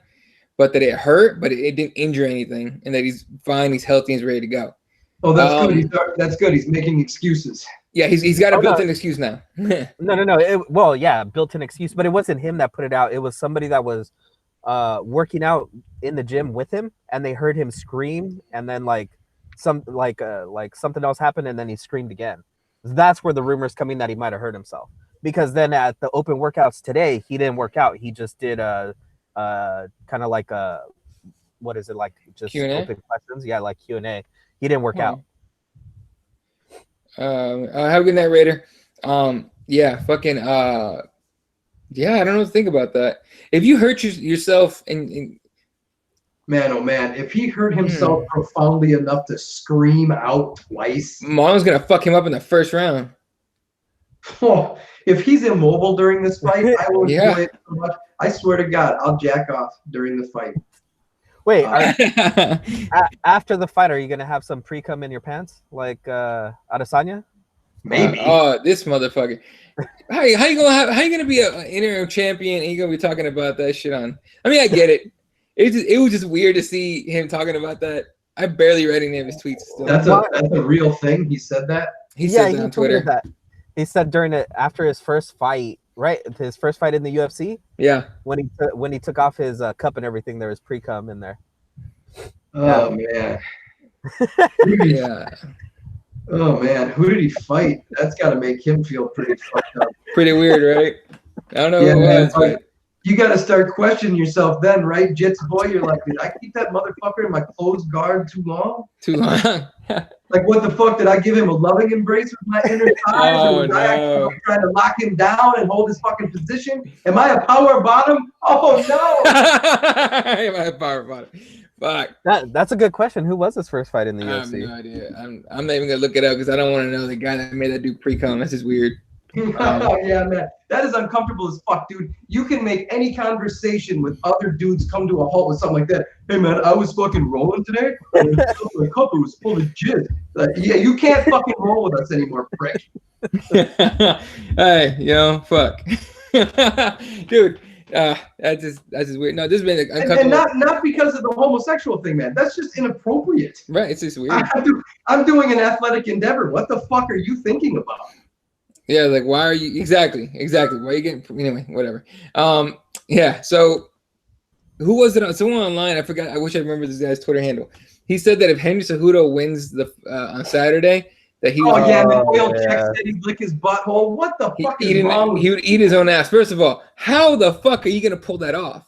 but that it hurt, but it didn't injure anything, and that he's fine, he's healthy, he's ready to go. Oh, that's good. That's good. He's making excuses. Yeah, he's got a built-in excuse now. No. Built-in excuse, but it wasn't him that put it out. It was somebody that was working out in the gym with him, and they heard him scream, and then something else happened, and then he screamed again. That's where the rumor's coming that he might have hurt himself. Because then at the open workouts today, he didn't work out. He just did kind of like what is it, like just Q&A? Open questions? Yeah, like Q&A. He didn't work out. Have a good night, Raider. Yeah, fucking yeah, I don't know what to think about that. If you hurt yourself and man, oh man, if he hurt himself profoundly enough to scream out twice, Marlon's gonna fuck him up in the first round. Oh, if he's immobile during this fight, I will enjoy it so much. I swear to God, I'll jack off during the fight. Wait, after the fight, are you gonna have some pre-cum in your pants, like Adesanya? Maybe. This motherfucker. How you gonna be an interim champion and you gonna be talking about that shit on? I mean, I get it. It was just weird to see him talking about that. I barely read any of his tweets. Still. That's a real thing. He said that. He said that on Twitter. That. He said after his first fight, right? His first fight in the UFC. Yeah. When he took off his cup and everything, there was pre-cum in there. Oh man. Yeah. Oh man, who did he fight? That's got to make him feel pretty fucked up. Pretty weird, right? I don't know who it was, but you got to start questioning yourself then, right, Jits boy? You're like, did I keep that motherfucker in my closed guard too long? Too long. Like, what the fuck? Did I give him a loving embrace with my inner thighs? Oh, or was I no. actually trying to lock him down and hold his fucking position? Am I a power bottom? Oh, no. Am I a power bottom? Fuck. That's a good question. Who was his first fight in the UFC? I have no idea. I'm not even going to look it up because I don't want to know the guy that made that dude pre-cum. That's just weird. Yeah, man. That is uncomfortable as fuck, dude. You can make any conversation with other dudes come to a halt with something like that. Hey, man, I was fucking rolling today. And my cup was full of jizz. Yeah, you can't fucking roll with us anymore, prick. Hey, fuck. Dude, that's just weird. No, this has been uncomfortable. And not because of the homosexual thing, man. That's just inappropriate. Right, it's just weird. I'm doing an athletic endeavor. What the fuck are you thinking about? Yeah, like why are you exactly? Why are you getting anyway? Whatever. Yeah. So, who was it on? Someone online. I forgot. I wish I remember this guy's Twitter handle. He said that if Henry Cejudo wins on Saturday, that he. Oh yeah, the oil check said he'd lick his butthole. What the fuck is wrong with He would eat his own ass. First of all, how the fuck are you gonna pull that off?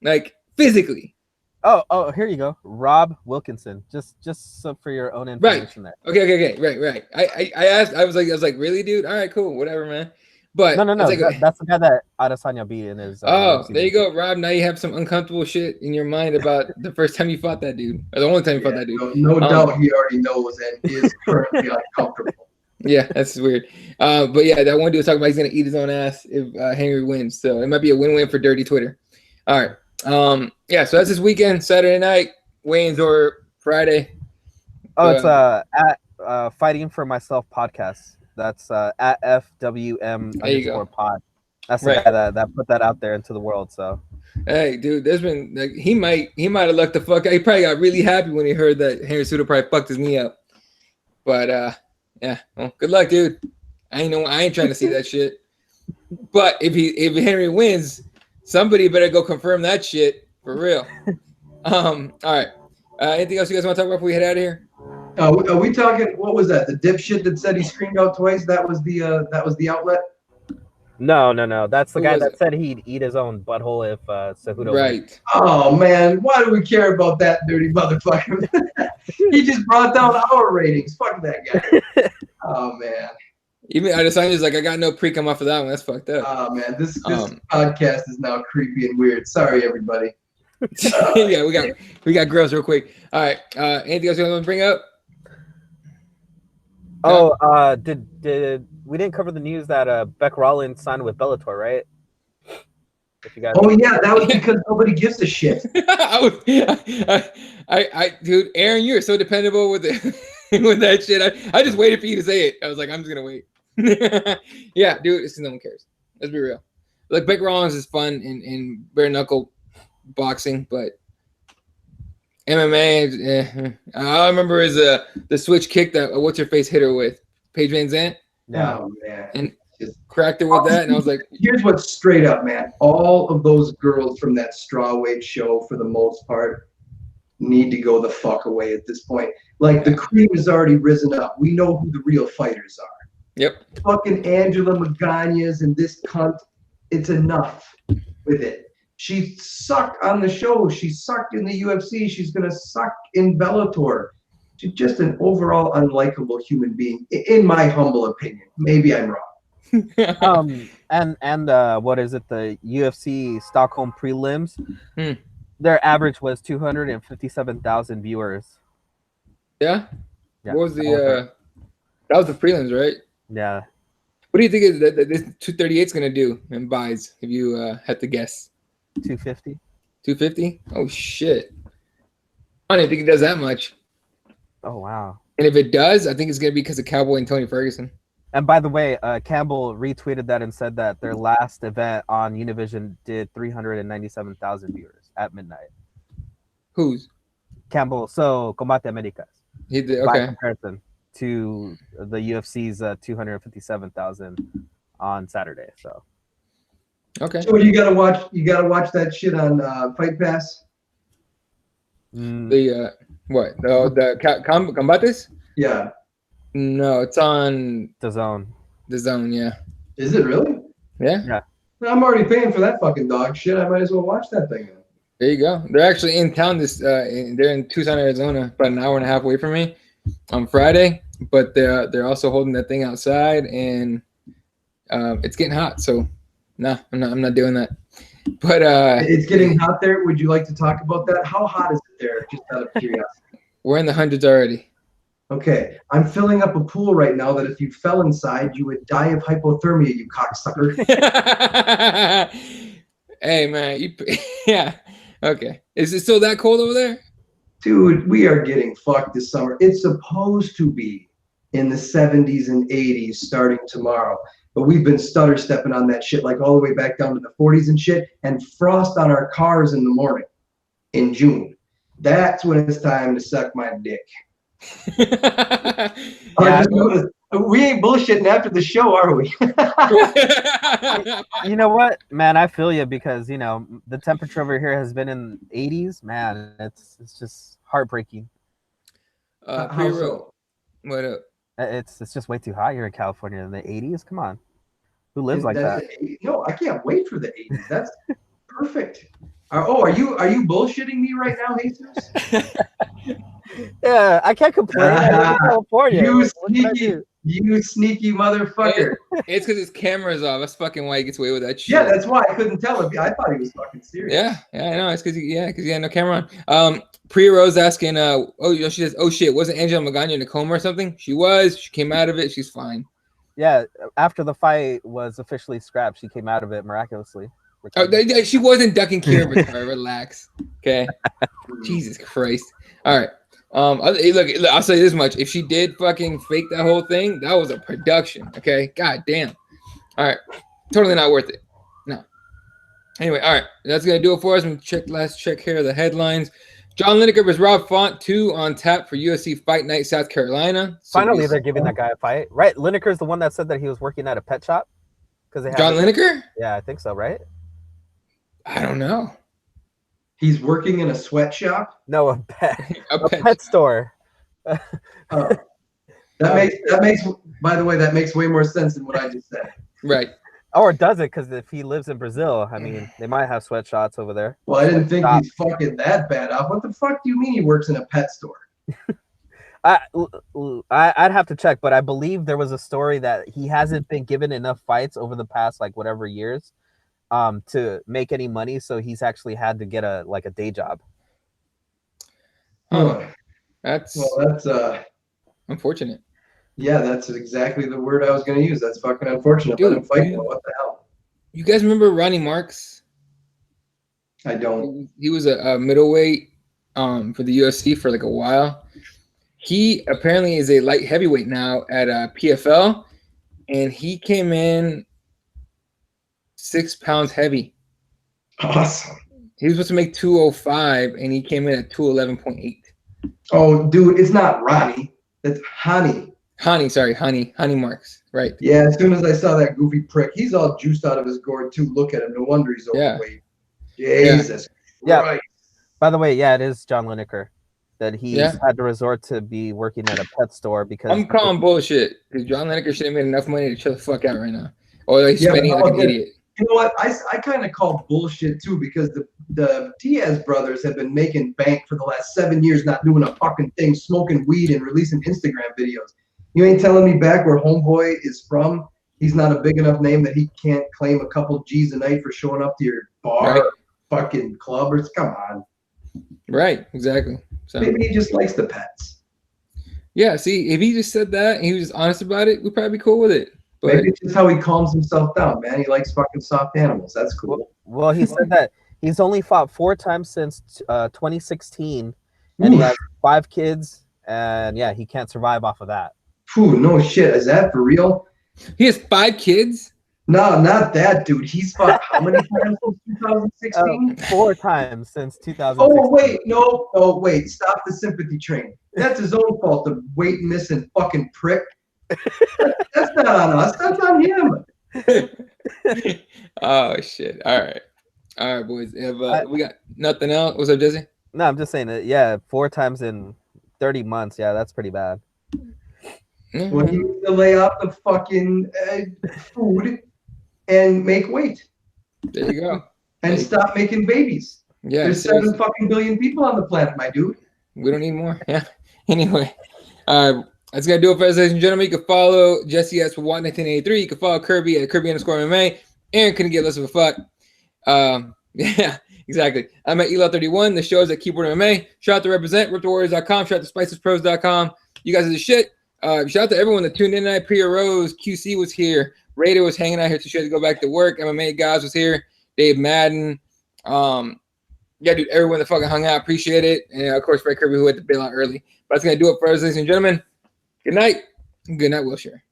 Like physically. Oh, here you go, Rob Wilkinson. Just so for your own information. Right. There. Okay. Right. I asked. I was like, really, dude? All right, cool, whatever, man. But no. That's the guy that Adesanya beat in his. There you go, Rob. Now you have some uncomfortable shit in your mind about the first time you fought that dude, or the only time you fought that dude. No doubt, he already knows and is currently uncomfortable. Yeah, that's weird. But yeah, that one dude was talking about he's gonna eat his own ass if Henry wins. So it might be a win-win for Dirty Twitter. All right. Yeah, so that's this weekend, Saturday night, weigh-ins or Friday. Oh, it's at Fighting for Myself podcast. That's at FWM_pod. That's the guy that put that out there into the world. So hey, dude, there's been like he might have lucked the fuck out. He probably got really happy when he heard that Henry Cejudo probably fucked his knee up. But yeah, well, good luck, dude. I ain't trying to see that shit. But if Henry wins, somebody better go confirm that shit for real. All right. Anything else you guys want to talk about before we head out of here? Are we talking? What was that? The dipshit that said he screamed out twice. That was the outlet. No. That's the guy that said he'd eat his own butthole if Cejudo. Right. Wins. Oh man, why do we care about that dirty motherfucker? He just brought down our ratings. Fuck that guy. Oh man. Even Adesanya's like, I got no pre come off of that one. That's fucked up. Oh man, this podcast is now creepy and weird. Sorry, everybody. Yeah, we got girls real quick. All right. Anything else you want to bring up? Oh, did we didn't cover the news that Beck Rollins signed with Bellator, right? If you guys yeah, that was because nobody gives a shit. Dude, Aaron, you're so dependable with with that shit. I just waited for you to say it. I was like, I'm just gonna wait. Yeah, dude, it's no one cares. Let's be real. Like Beck Rollins is fun in bare knuckle boxing, but MMA. All I remember is the switch kick that what's her face hit her with, Paige Van Zandt. Oh man, and cracked her with that, and I was like, here's what's straight up, man. All of those girls from that strawweight show, for the most part, need to go the fuck away at this point. Like the cream has already risen up. We know who the real fighters are. Yep. Fucking Angela Magana's and this cunt. It's enough with it. She sucked on the show. She sucked in the UFC. She's gonna suck in Bellator. She's just an overall unlikable human being, in my humble opinion. Maybe I'm wrong. And what is it? The UFC Stockholm prelims. Their average was 257,000 viewers. Yeah. What was the? That was the prelims, right? Yeah. What do you think is that this 238 is gonna do in buys? If you had to guess. 250. 250? Oh shit! I don't even think it does that much. Oh wow! And if it does, I think it's gonna be because of Cowboy and Tony Ferguson. And by the way, Campbell retweeted that and said that their last event on Univision did 397,000 viewers at midnight. Whose? Campbell. So Combate Americas. He did. By Okay. comparison to the UFC's 257,000 on Saturday. So. Okay. So you gotta watch that shit on Fight Pass. The what? The Combates? Yeah. No, it's on The Zone. The Zone, yeah. Is it really? Yeah. I'm already paying for that fucking dog shit. I might as well watch that thing. There you go. They're actually in town. They're in Tucson, Arizona, about an hour and a half away from me on Friday. But they're also holding that thing outside, and it's getting hot. So no, I'm not doing that. But it's getting hot there. Would you like to talk about that? How hot is it there? Just out of curiosity. We're in the hundreds already. Okay, I'm filling up a pool right now that if you fell inside, you would die of hypothermia, you cocksucker. Hey, man. Yeah. Okay. Is it still that cold over there? Dude, we are getting fucked this summer. It's supposed to be in the 70s and 80s starting tomorrow. But we've been stutter stepping on that shit like all the way back down to the 40s and shit, and frost on our cars in the morning in June. That's when it's time to suck my dick. Yeah, we ain't bullshitting after the show, are we? You know what, man? I feel you because the temperature over here has been in 80s. Man, it's just heartbreaking. How so? What up? It's just way too hot here in California in the 80s. Come on, who lives like that? No, I can't wait for the 80s. That's perfect. Are you bullshitting me right now, Jesus? Yeah, I can't complain. I live in California. You sneaky motherfucker. It's because his camera's off. That's fucking why he gets away with that shit. Yeah, that's why I couldn't tell him. I thought he was fucking serious. Yeah, I know. It's because he had no camera on. Priya Rose asking, she says, oh shit, wasn't Angela Magana in a coma or something? She was. She came out of it. She's fine. Yeah, after the fight was officially scrapped, she came out of it miraculously. She wasn't ducking camera. Relax. Okay. Jesus Christ. All right. Look, I'll say this much. If she did fucking fake that whole thing, that was a production. Okay. God damn. All right. Totally not worth it. No. Anyway, all right. That's going to do it for us. Let's check here the headlines. John Lineker versus Rob Font, 2 on tap for UFC Fight Night, South Carolina. Finally, they're giving that guy a fight. Right? Lineker's the one that said that he was working at a pet shop. John Lineker? Yeah, I think so, right? I don't know. He's working in a sweatshop? No, a pet store. That makes by the way, that makes way more sense than what I just said. Right. Or does it? Because if he lives in Brazil, I mean, they might have sweatshops over there. Well, I didn't think he's fucking that bad off. What the fuck do you mean he works in a pet store? I'd have to check, but I believe there was a story that he hasn't been given enough fights over the past whatever years to make any money, so he's actually had to get a day job. That's unfortunate. Yeah, that's exactly the word I was going to use. That's fucking unfortunate. Dude, let him fight. What the hell? You guys remember Ronnie Marks? I don't. He was a middleweight for the UFC for a while. He apparently is a light heavyweight now at PFL, and he came in 6 pounds heavy. Awesome. He was supposed to make 205, and he came in at 211.8. Oh, dude, it's not Ronnie. It's Hani. Hani Marks, right? Yeah, as soon as I saw that goofy prick, he's all juiced out of his gourd too. Look at him. No wonder he's overweight. Yeah. Jesus. Yeah. By the way, it is John Lineker that he's had to resort to be working at a pet store because I'm calling bullshit. Because John Lineker should have made enough money to chill the fuck out right now. Or he's spending like an idiot. You know what? I kind of call bullshit too because the Diaz brothers have been making bank for the last 7 years, not doing a fucking thing, smoking weed and releasing Instagram videos. You ain't telling me back where Homeboy is from, he's not a big enough name that he can't claim a couple G's a night for showing up to your bar or fucking club. Or come on. Right, exactly. So maybe he just likes the pets. Yeah, see, if he just said that and he was just honest about it, we'd probably be cool with it. But maybe it's just how he calms himself down, man. He likes fucking soft animals. That's cool. Well, he said that he's only fought 4 times since 2016, and he has 5 kids, and he can't survive off of that. Phew, no shit. Is that for real? He has 5 kids? No, not that, dude. He's fought how many times since 2016? 4 times since 2016. Oh, wait. No. Oh, wait. Stop the sympathy train. That's his own fault, the weight missing fucking prick. That's not on us. That's on him. Oh, shit. All right, boys. We got nothing else. What's up, Jesse? No, I'm just saying that, 4 times in 30 months. Yeah, that's pretty bad. Well, he needs to lay off the fucking food and make weight. There you go. And stop making babies. Yeah, there's 7 fucking billion people on the planet, my dude. We don't need more. Yeah. Anyway, that's gonna do it for us, ladies and gentlemen. You can follow Jesse S for 1983. You can follow Kirby at Kirby_MMA. Aaron couldn't get less of a fuck. Yeah, exactly. I'm at Eli31. The show is at Keyboard MMA. Shout out to Represent, RipTheWarriors.com. Shout out to SpicesPros.com. You guys are the shit. Shout out to everyone that tuned in tonight. Priya Rose, QC was here. Raider was hanging out here too short to go back to work. MMA guys was here. Dave Madden. Yeah, dude, everyone that fucking hung out, appreciate it. And of course, Fred Kirby, who had to bail out early. But that's gonna do it for us, ladies and gentlemen. Good night. Good night, Wilshire.